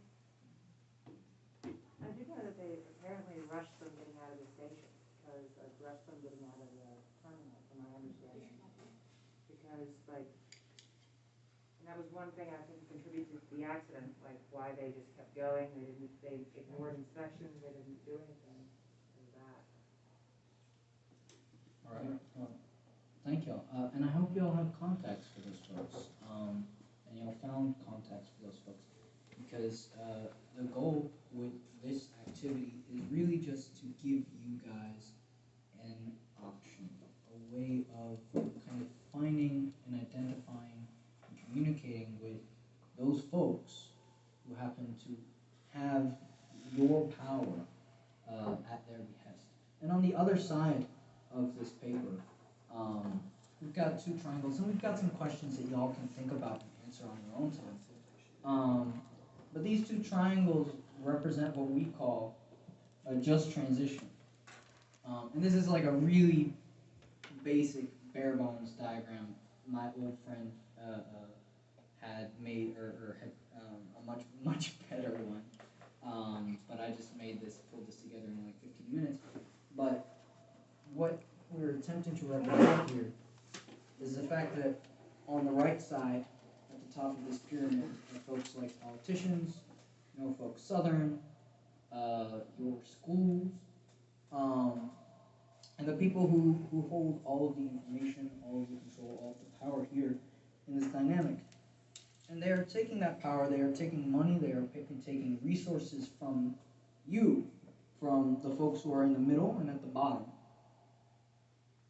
I do know that they apparently rushed them getting out of the station, rushed them getting out of the terminal, from my understanding. Because, and that was one thing I think contributed to the accident, why they just kept going, they ignored inspections, they didn't do anything, and that. Alright, well, thank y'all, and I hope y'all have contacts for those folks, and y'all found contacts for those folks, because, the goal with this activity is really just to give you guys an option, a way of kind of finding and identifying and communicating with those folks who happen to have your power, at their behest. And on the other side of this paper, we've got two triangles, and we've got some questions that y'all can think about and answer on your own time. But these two triangles represent what we call a just transition. And this is like a really basic, bare bones diagram my old friend had made, or had a much better one. But I just pulled this together in like 15 minutes. But what we're attempting to represent here is the fact that on the right side, at the top of this pyramid, are folks like politicians, Norfolk Southern, your schools, and the people who hold all of the information, all of the control, all of the power here in this dynamic. And they are taking that power, they are taking money, they are taking resources from you, from the folks who are in the middle and at the bottom,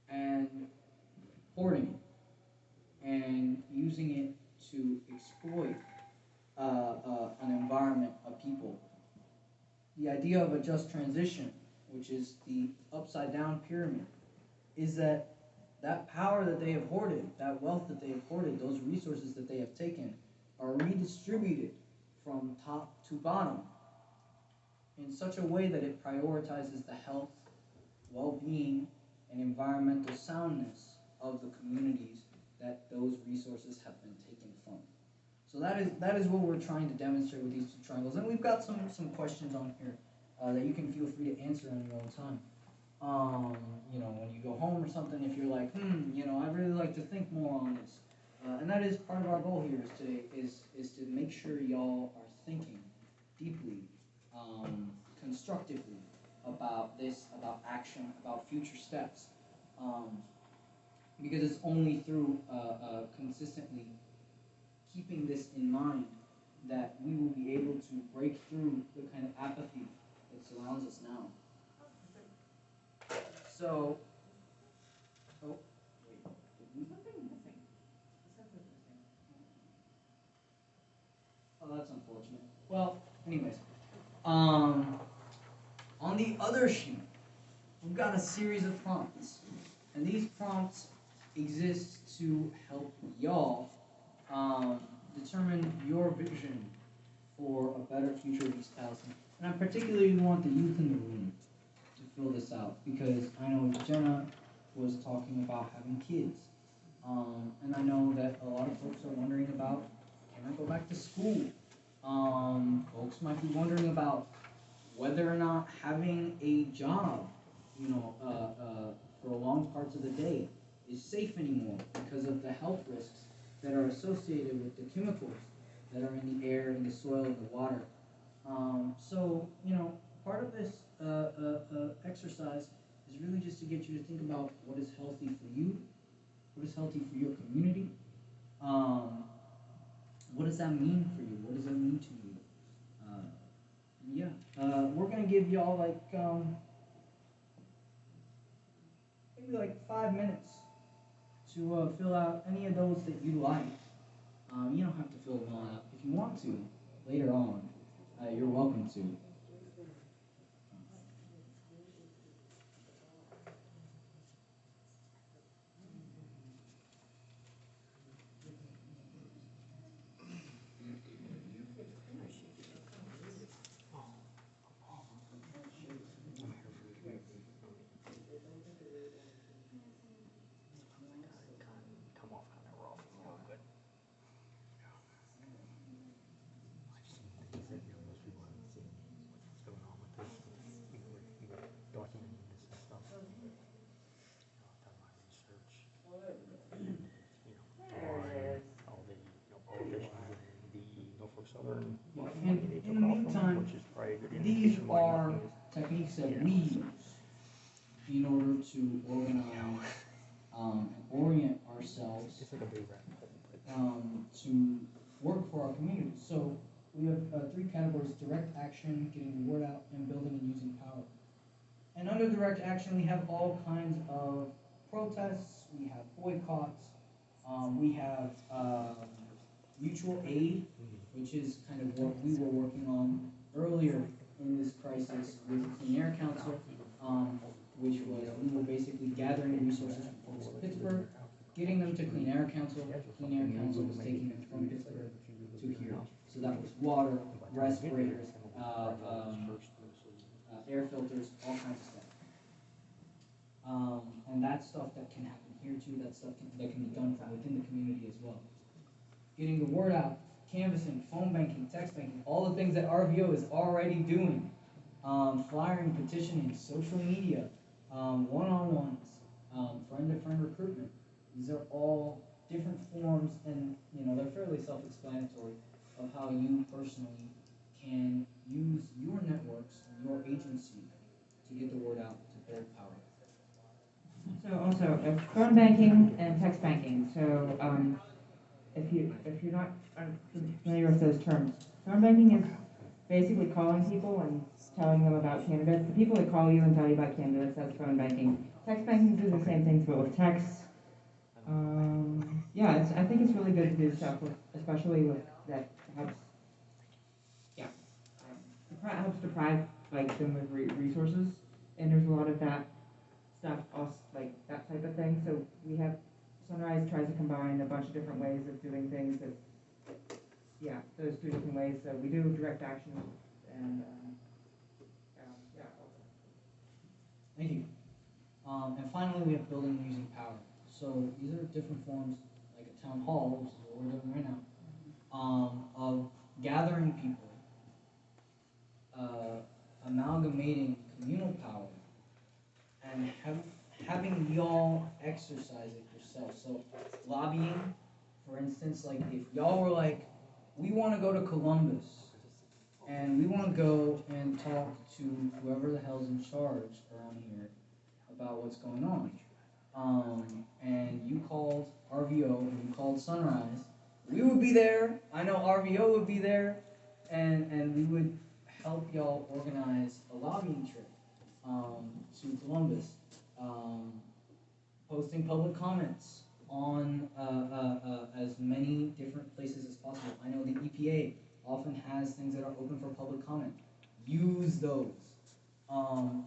and hoarding it, and using it to exploit an environment, a people. The idea of a just transition, which is the upside down pyramid, is that power that they have hoarded, that wealth that they have hoarded, those resources that they have taken, are redistributed from top to bottom in such a way that it prioritizes the health, well-being, and environmental soundness of the communities that those resources have been taken from. So that is what we're trying to demonstrate with these two triangles. And we've got some questions on here that you can feel free to answer on your own time. When you go home or something, if you're like, I'd really like to think more on this. And that is part of our goal here is to make sure y'all are thinking deeply, constructively about this, about action, about future steps. Because it's only through consistently keeping this in mind that we will be able to break through the kind of apathy that surrounds us now. So, oh, that's unfortunate. Well, anyways, on the other sheet, we've got a series of prompts, and these prompts exist to help y'all determine your vision for a better future of East Palestine. And I particularly want the youth in the room to fill this out, because I know Jenna was talking about having kids. And I know that a lot of folks are wondering about, can I go back to school? Folks might be wondering about whether or not having a job, for long parts of the day is safe anymore because of the health risks that are associated with the chemicals that are in the air, in the soil, in the water. Part of this exercise is really just to get you to think about what is healthy for you, what is healthy for your community. What does that mean for you? What does that mean to you? We're gonna give y'all maybe 5 minutes to fill out any of those that you like. You don't have to fill them all out. If you want to, later on, you're welcome to. In the meantime, these are techniques that we use in order to organize and orient ourselves to work for our community. So we have 3 categories: direct action, getting the word out, and building and using power. And under direct action, we have all kinds of protests, we have boycotts, we have mutual aid, which is kind of what we were working on earlier in this crisis with Clean Air Council, which was we were basically gathering resources from folks in Pittsburgh, getting them to Clean Air Council. Clean Air Council was taking them from Pittsburgh to here. So that was water, respirators, air filters, all kinds of stuff. And that's stuff that can happen here too. That stuff that can be done from within the community as well. Getting the word out, canvassing, phone banking, text banking, all the things that RVO is already doing. Flyering, petitioning, social media, one-on-ones, friend-to-friend recruitment. These are all different forms, and they're fairly self-explanatory of how you personally can use your networks and your agency to get the word out, to build power. So also, phone banking and text banking. So if you're not familiar with those terms, phone banking is basically calling people and telling them about candidates. The people that call you and tell you about candidates, that's phone banking. Text banking is the same thing, but with text. I think it's really good to do stuff with, especially with that helps. Helps deprive them with resources, and there's a lot of that stuff, that type of thing. So we have Sunrise tries to combine a bunch of different ways of doing things that yeah, those two different ways. So we do direct action and, yeah. Thank you. And finally, we have building and using power. So these are different forms, like a town hall, which is what we're doing right now, of gathering people, amalgamating communal power, and having y'all exercise it yourself. So lobbying, for instance, like if y'all were like, we want to go to Columbus, and we want to go and talk to whoever the hell's in charge around here about what's going on. And you called RVO and you called Sunrise, we would be there. I know RVO would be there, and we would help y'all organize a lobbying trip to Columbus, posting public comments on as many different places as possible. I know the EPA often has things that are open for public comment. Use those.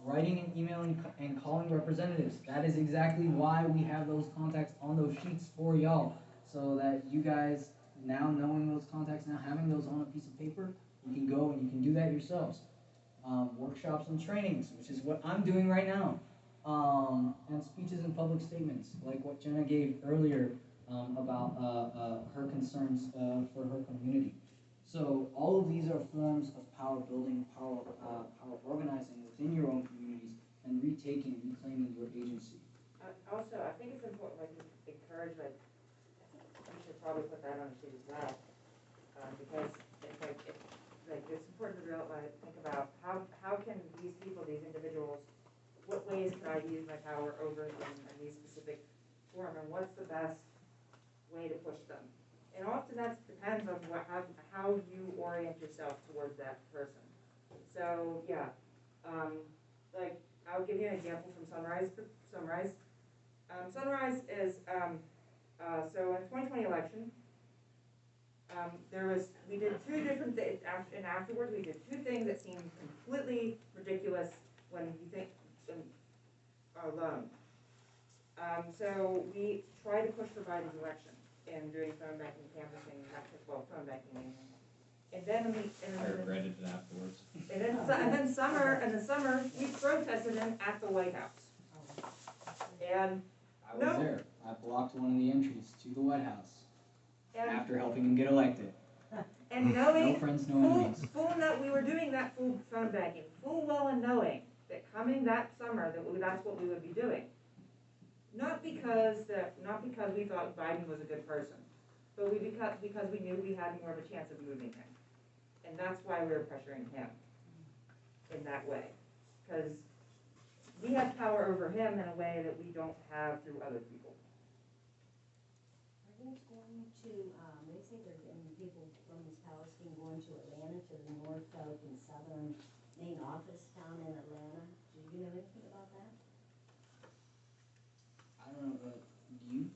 Writing and emailing and calling representatives. That is exactly why we have those contacts on those sheets for y'all. So that you guys, now knowing those contacts, now having those on a piece of paper, you can go and you can do that yourselves. Workshops and trainings, which is what I'm doing right now. And speeches and public statements, like what Jenna gave earlier about her concerns for her community. So all of these are forms of power building, power organizing within your own communities and retaking, reclaiming your agency. Also, I think it's important, like, to encourage, like, we should probably put that on the sheet as well, because it's important to think about how can these people, these individuals, what ways can I use my power over them in these specific form, and what's the best way to push them? And often that depends on how you orient yourself towards that person. So yeah, like I'll give you an example from Sunrise. Sunrise is so in the 2020 election, we did two different things, and afterwards we did two things that seemed completely ridiculous when you think alone. So we tried to push for Biden's election and doing phone banking, canvassing, phone banking, and then I regretted it afterwards. And then summer we protested him at the White House. And I was there. I blocked one of the entries to the White House after helping him get elected. And knowing no friends, no enemies. Full that we were doing that full phone banking, full well and knowing that coming that summer that's what we would be doing. Not because we thought Biden was a good person, but because we knew we had more of a chance of moving him. And that's why we were pressuring him in that way. Because we have power over him in a way that we don't have through other people. Are they going to, they say they're getting people from East Palestine going to Atlanta, to the Norfolk and Southern main office down in Atlanta. Do you know anything about that? I don't know, do you?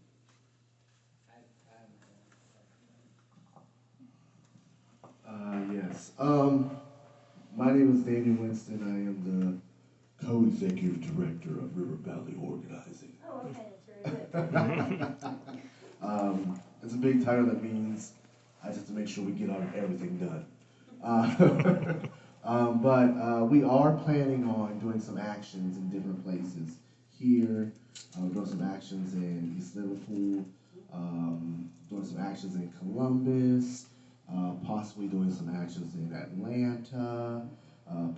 Yes. My name is Daniel Winston. I am the co-executive director of River Valley Organizing. Oh, okay, that's very good. It's a big title that means I just have to make sure we get everything done. But we are planning on doing some actions in different places. Here, doing some actions in East Liverpool, doing some actions in Columbus, possibly doing some actions in Atlanta,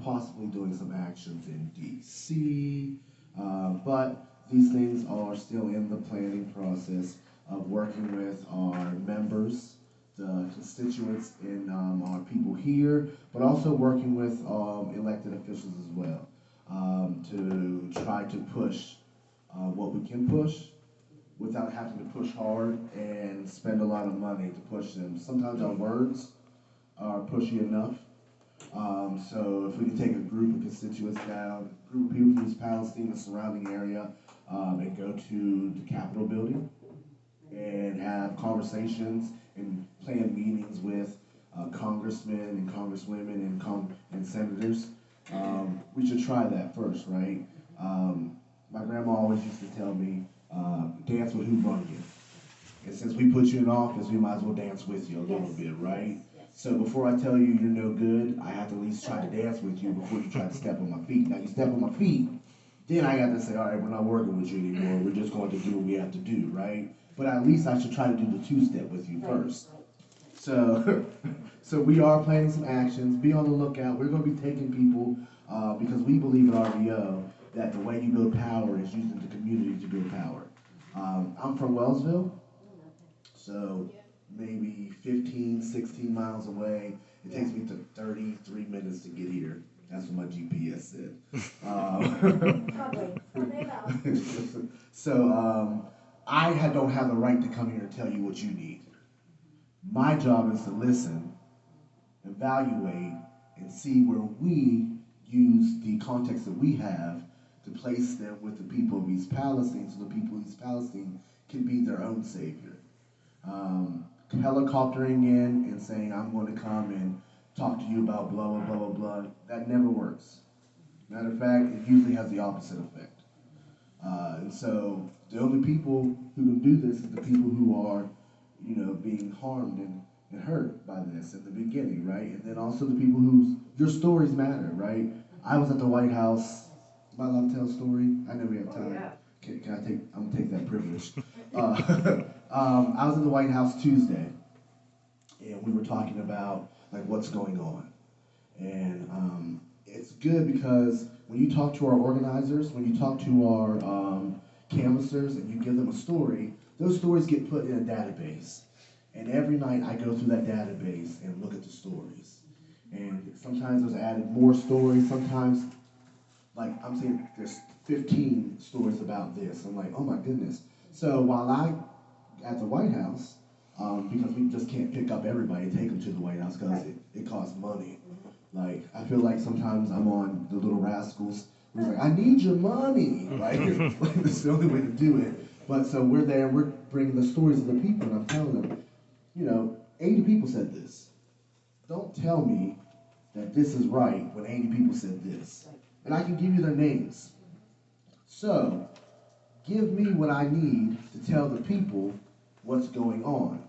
possibly doing some actions in DC, but these things are still in the planning process of working with our members, the constituents in our people here, but also working with elected officials as well, to try to push what we can push without having to push hard and spend a lot of money to push them. Sometimes our words are pushy enough. So if we can take a group of constituents down, a group of people from East Palestine, the surrounding area, and go to the Capitol building and have conversations and plan meetings with congressmen and congresswomen and senators. We should try that first, right? My grandma always used to tell me, dance with who brung you. And since we put you in office, we might as well dance with you a little bit, right? So before I tell you you're no good, I have to at least try to dance with you before you try to step on my feet. Now you step on my feet, then I got to say, all right, we're not working with you anymore. We're just going to do what we have to do, right? But at least I should try to do the two-step with you first. So, so we are planning some actions. Be on the lookout. We're going to be taking people because we believe at RVO that the way you build power is using the community to build power. I'm from Wellsville, so maybe 15, 16 miles away. It takes me to 33 minutes to get here. That's what my GPS said. So I don't have the right to come here and tell you what you need. My job is to listen, evaluate, and see where we use the context that we have to place them with the people of East Palestine so the people of East Palestine can be their own savior. Helicoptering in and saying, I'm going to come and talk to you about blah, blah, blah, blah, blah, that never works. Matter of fact, it usually has the opposite effect. And so the only people who can do this is the people who are, being harmed and hurt by this in the beginning, right? And then also the people your stories matter, right? I was at the White House. Am I allowed to tell a story? I know we have time. Yeah. I'm gonna take that privilege. I was in the White House Tuesday, and we were talking about like what's going on. And it's good because when you talk to our organizers, when you talk to our canvassers and you give them a story, those stories get put in a database. And every night I go through that database and look at the stories. And sometimes there's added more stories, sometimes, like I'm saying, there's 15 stories about this. I'm like, oh my goodness. So while at the White House, because we just can't pick up everybody and take them to the White House because it costs money. Like, I feel like sometimes I'm on the Little Rascals. It's like, I need your money, right? Like, that's the only way to do it. But so we're there, we're bringing the stories of the people, and I'm telling them, 80 people said this. Don't tell me that this is right when 80 people said this. And I can give you their names. So, give me what I need to tell the people what's going on.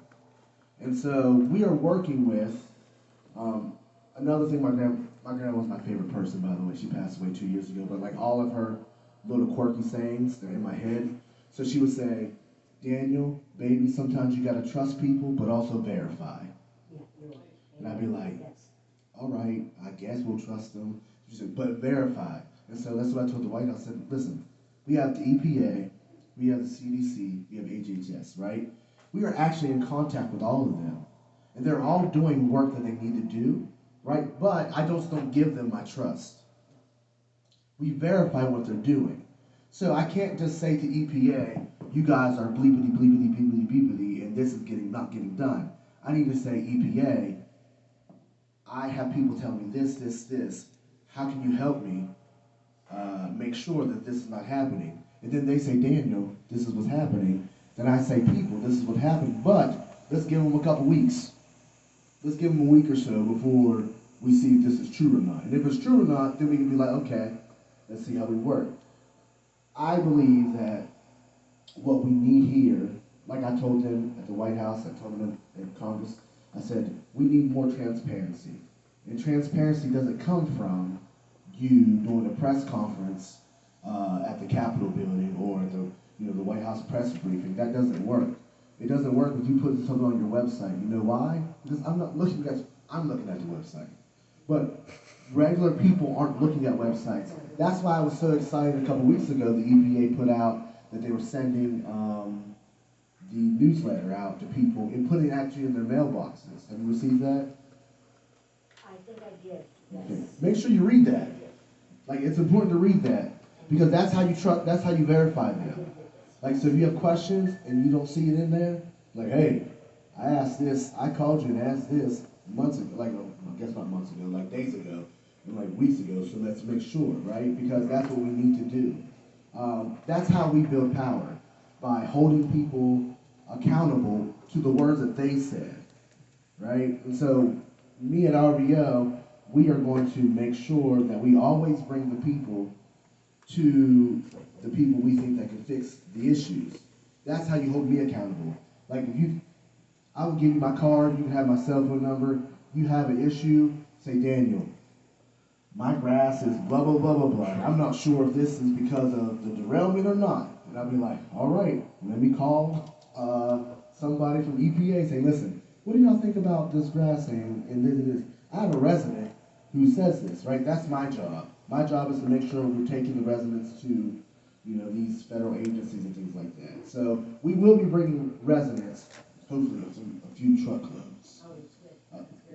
And so we are working with another thing. My grandma was my favorite person, by the way. She passed away 2 years ago, but like all of her little quirky sayings, they're in my head. So she would say, Daniel, baby, sometimes you gotta trust people, but also verify. And I'd be like, all right, I guess we'll trust them. She said, but verify. And so that's what I told the White House. I said, listen, we have the EPA, we have the CDC, we have HHS, right? We are actually in contact with all of them. And they're all doing work that they need to do, right? But I just don't give them my trust. We verify what they're doing. So I can't just say to EPA, you guys are bleepity, bleepity, bleepity, bleepity, and this is not getting done. I need to say, EPA, I have people tell me this. How can you help me make sure that this is not happening? And then they say, Daniel, this is what's happening. Then I say, people, this is what happened, but let's give them a couple weeks. Let's give them a week or so before we see if this is true or not. And if it's true or not, then we can be like, okay, let's see how we work. I believe that what we need here, like I told them at the White House, I told them in Congress, I said, we need more transparency. And transparency doesn't come from you doing a press conference at the Capitol building or the White House press briefing. That doesn't work. It doesn't work if you put something on your website. You know why? Because I'm looking at the website. But regular people aren't looking at websites. That's why I was so excited a couple weeks ago the EPA put out that they were sending the newsletter out to people and putting it actually in their mailboxes. Have you received that? I think I did, yes. Okay. Make sure you read that. Like, it's important to read that because that's how you verify them. Like, so if you have questions and you don't see it in there, like, hey, I asked this, I called you and asked this months ago, like, I guess not months ago, like days ago, and like weeks ago, so let's make sure, right? Because that's what we need to do. That's how we build power, by holding people accountable to the words that they said, right? And so, me at RVO, we are going to make sure that we always bring the people to the people we think that can fix the issues. That's how you hold me accountable. Like I will give you my card, you can have my cell phone number. you have an issue, say, Daniel, my grass is blah, blah, blah, blah, blah. I'm not sure if this is because of the derailment or not. And I'll be like, all right, let me call somebody from EPA, say, listen, what do y'all think about this grass and this and this? I have a resident who says this, right? That's my job. My job is to make sure we're taking the residents to, these federal agencies and things like that. So we will be bringing residents, hopefully a few truckloads,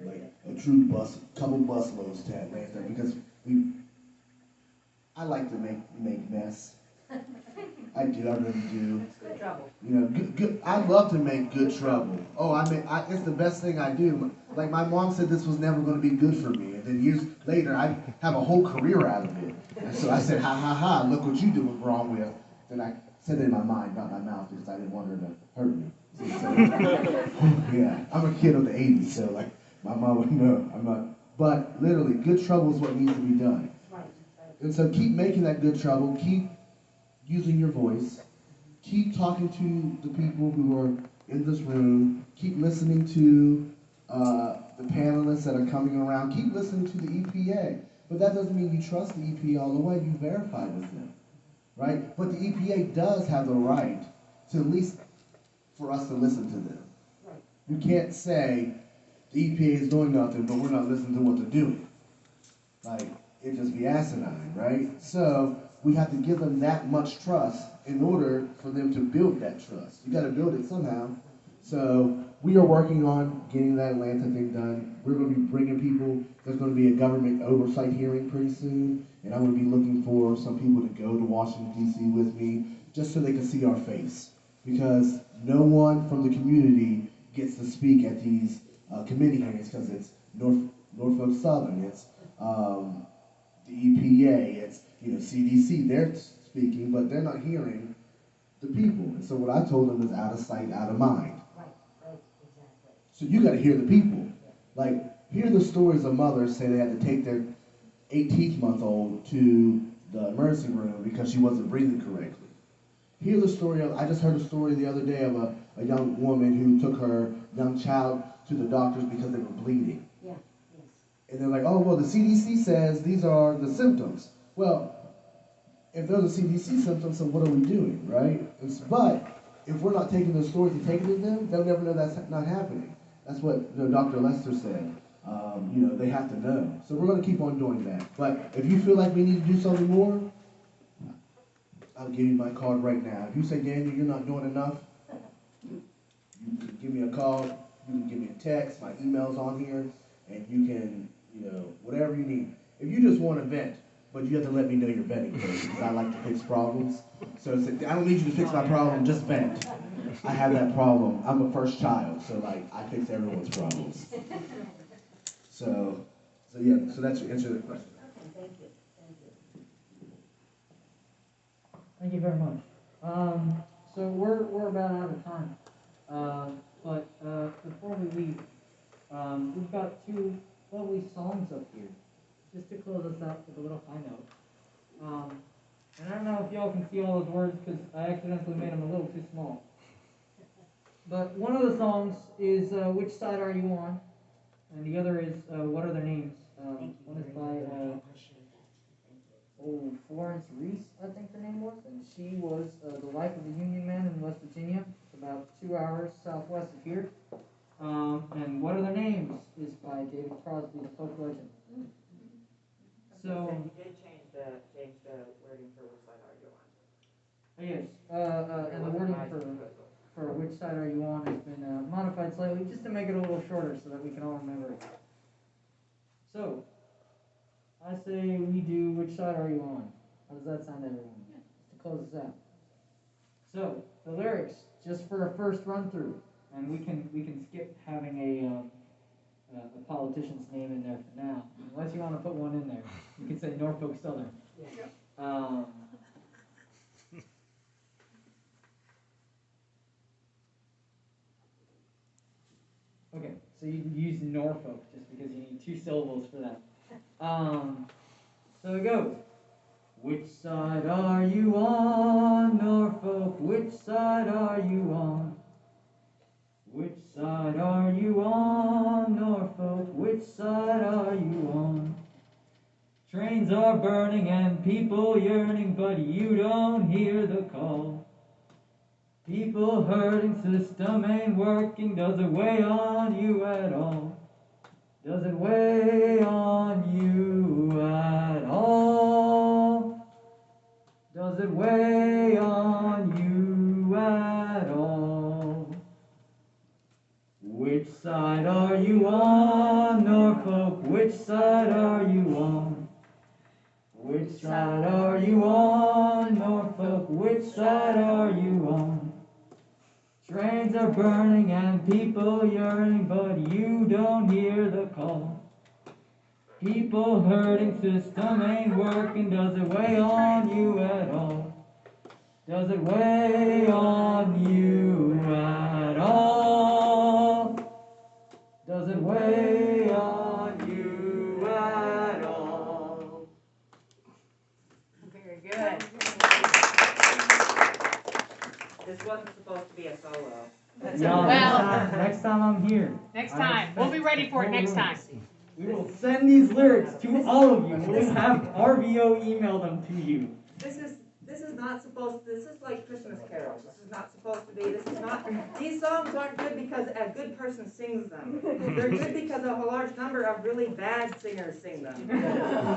like a true couple bus loads to Atlanta, because I like to make mess. I do, I really do. It's good trouble. Good. I love to make good trouble. Oh, it's the best thing I do. Like my mom said, this was never going to be good for me, and then years later, I have a whole career out of it. And so I said, ha ha ha! Look what you did was wrong with. Then I said it in my mind, not my mouth, because I didn't want her to hurt me. So, yeah, I'm a kid of the '80s, so like my mom would know. I'm not. But literally, good trouble is what needs to be done. And so keep making that good trouble. Keep using your voice. Keep talking to the people who are in this room. Keep listening to the panelists that are coming around. Keep listening to the EPA. But that doesn't mean you trust the EPA all the way. You verify with them, right? But the EPA does have the right to at least for us to listen to them. You can't say the EPA is doing nothing, but we're not listening to what they're doing. Like, it'd just be asinine, right? So we have to give them that much trust in order for them to build that trust. You got to build it somehow. So we are working on getting that Atlanta thing done. We're going to be bringing people. There's going to be a government oversight hearing pretty soon, and I'm going to be looking for some people to go to Washington, D.C. with me, just so they can see our face. Because no one from the community gets to speak at these committee hearings, because it's Norfolk Southern, it's the EPA, it's CDC. They're speaking, but they're not hearing the people. And so what I told them is out of sight, out of mind. Right, exactly. So you got to hear the people. Like, hear the stories of mothers say they had to take their 18-month-old to the emergency room because she wasn't breathing correctly. Hear the story of, I just heard a story the other day of a young woman who took her young child to the doctors because they were bleeding. Yeah, yes. And they're like, oh, well, the CDC says these are the symptoms. Well, if those are CDC symptoms, then what are we doing, right? But if we're not taking those stories and taking it to them, they'll never know that's not happening. That's what Dr. Lester said. They have to know. So we're going to keep on doing that. But if you feel like we need to do something more, I'll give you my card right now. If you say, Daniel, you're not doing enough, you can give me a call, you can give me a text, my email's on here, and you can, whatever you need. If you just want to vent, but you have to let me know you're venting first, because I like to fix problems. So I don't need you to fix my problem, just vent. I have that problem. I'm a first child, so I fix everyone's problems. So that's your answer to the question. Okay, thank you. Thank you very much. So we're about out of time. But before we leave, we've got two lovely songs up here, just to close us out with a little high note. And I don't know if y'all can see all those words because I accidentally made them a little too small. But one of the songs is Which Side Are You On? And the other is What Are Their Names? One is by Florence Reese, I think her name was, and she was the wife of a Union man in West Virginia, about 2 hours southwest of here. And What Are Their Names is by David Crosby, the folk legend. So you did change the wording for which side are you on? Yes, and the wording for Which Side Are You On has been modified slightly just to make it a little shorter so that we can all remember it. So, I say we do Which Side Are You On? How does that sound to everyone? To close this out. So, the lyrics, just for a first run through, and we can skip having a politician's name in there for now, unless you want to put one in there. You can say Norfolk Southern. Yeah. Okay, so you can use Norfolk just because you need 2 syllables for that. So it goes. Which side are you on, Norfolk? Which side are you on? Which side are you on, Norfolk? Which which side are you on? Trains are burning and people yearning, but you don't hear the call. People hurting, system ain't working, does it weigh on you at all? Does it weigh on you at all? Does it weigh on you at all? Which side are you on, Norfolk? Which side are you on? Which side are you on, Norfolk? Which side are you on? Trains are burning and people yearning, but you don't hear the call. People hurting, system ain't working, does it weigh on you at all? Does it weigh on you at all? Does it weigh on you at all? Very good. This wasn't supposed to be a solo. Yeah, next time I'm here. Next time. We'll be ready for it next time. We will send these lyrics to all of you. We'll have RVO email them to you. This is not supposed, this is like Christmas carols. This is not supposed to be, this is not, these songs aren't good because a good person sings them. They're good because a large number of really bad singers sing them.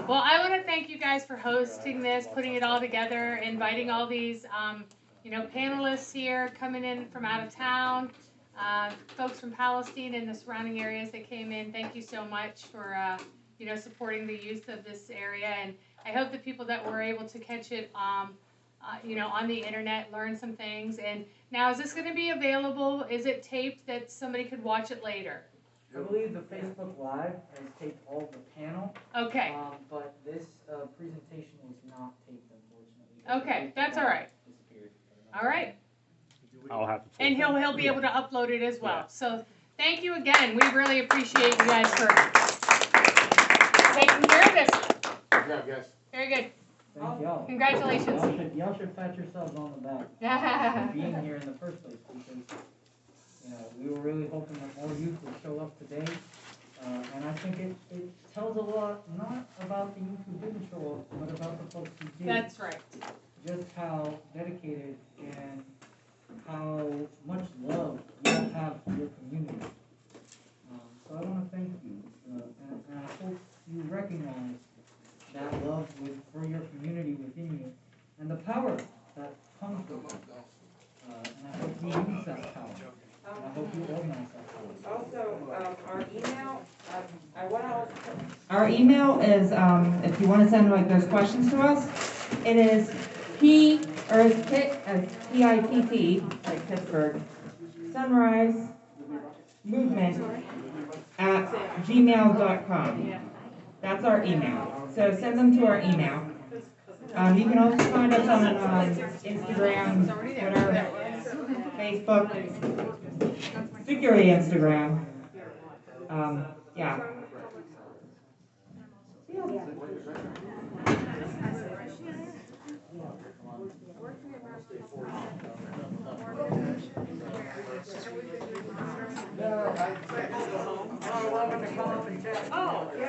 Well, I want to thank you guys for hosting this, putting it all together, inviting all these, panelists here coming in from out of town, folks from Palestine and the surrounding areas that came in. Thank you so much for, supporting the youth of this area. And I hope the people that were able to catch it, on the internet, learn some things. And now, is this going to be available? Is it taped that somebody could watch it later? I believe the Facebook Live has taped all of the panel. Okay. But this presentation was not taped, unfortunately. Okay, that's all right. All right. I'll have to. And he'll be able to upload it as well. Yeah. So thank you again. We really appreciate you guys for taking care of this. Good job, guys. Very good. Thank y'all. Congratulations. Y'all should pat yourselves on the back for being here in the first place, because we were really hoping that more youth would show up today. And I think it tells a lot, not about the youth who didn't show up, but about the folks who did. That's right. Just how dedicated and how much love you all have for your community. So I want to thank you, and I hope you recognize that love for your community within you, and the power that comes with it. And I hope you use that power. And I hope you organize that power. Also, our email, I want to. Our email is, if you want to send those questions to us, it is P-I-T-T, like Pittsburgh, Sunrise Movement at gmail.com. That's our email. So send them to our email. You can also find us on Instagram, Twitter, Facebook, particularly Instagram. Yeah. Oh,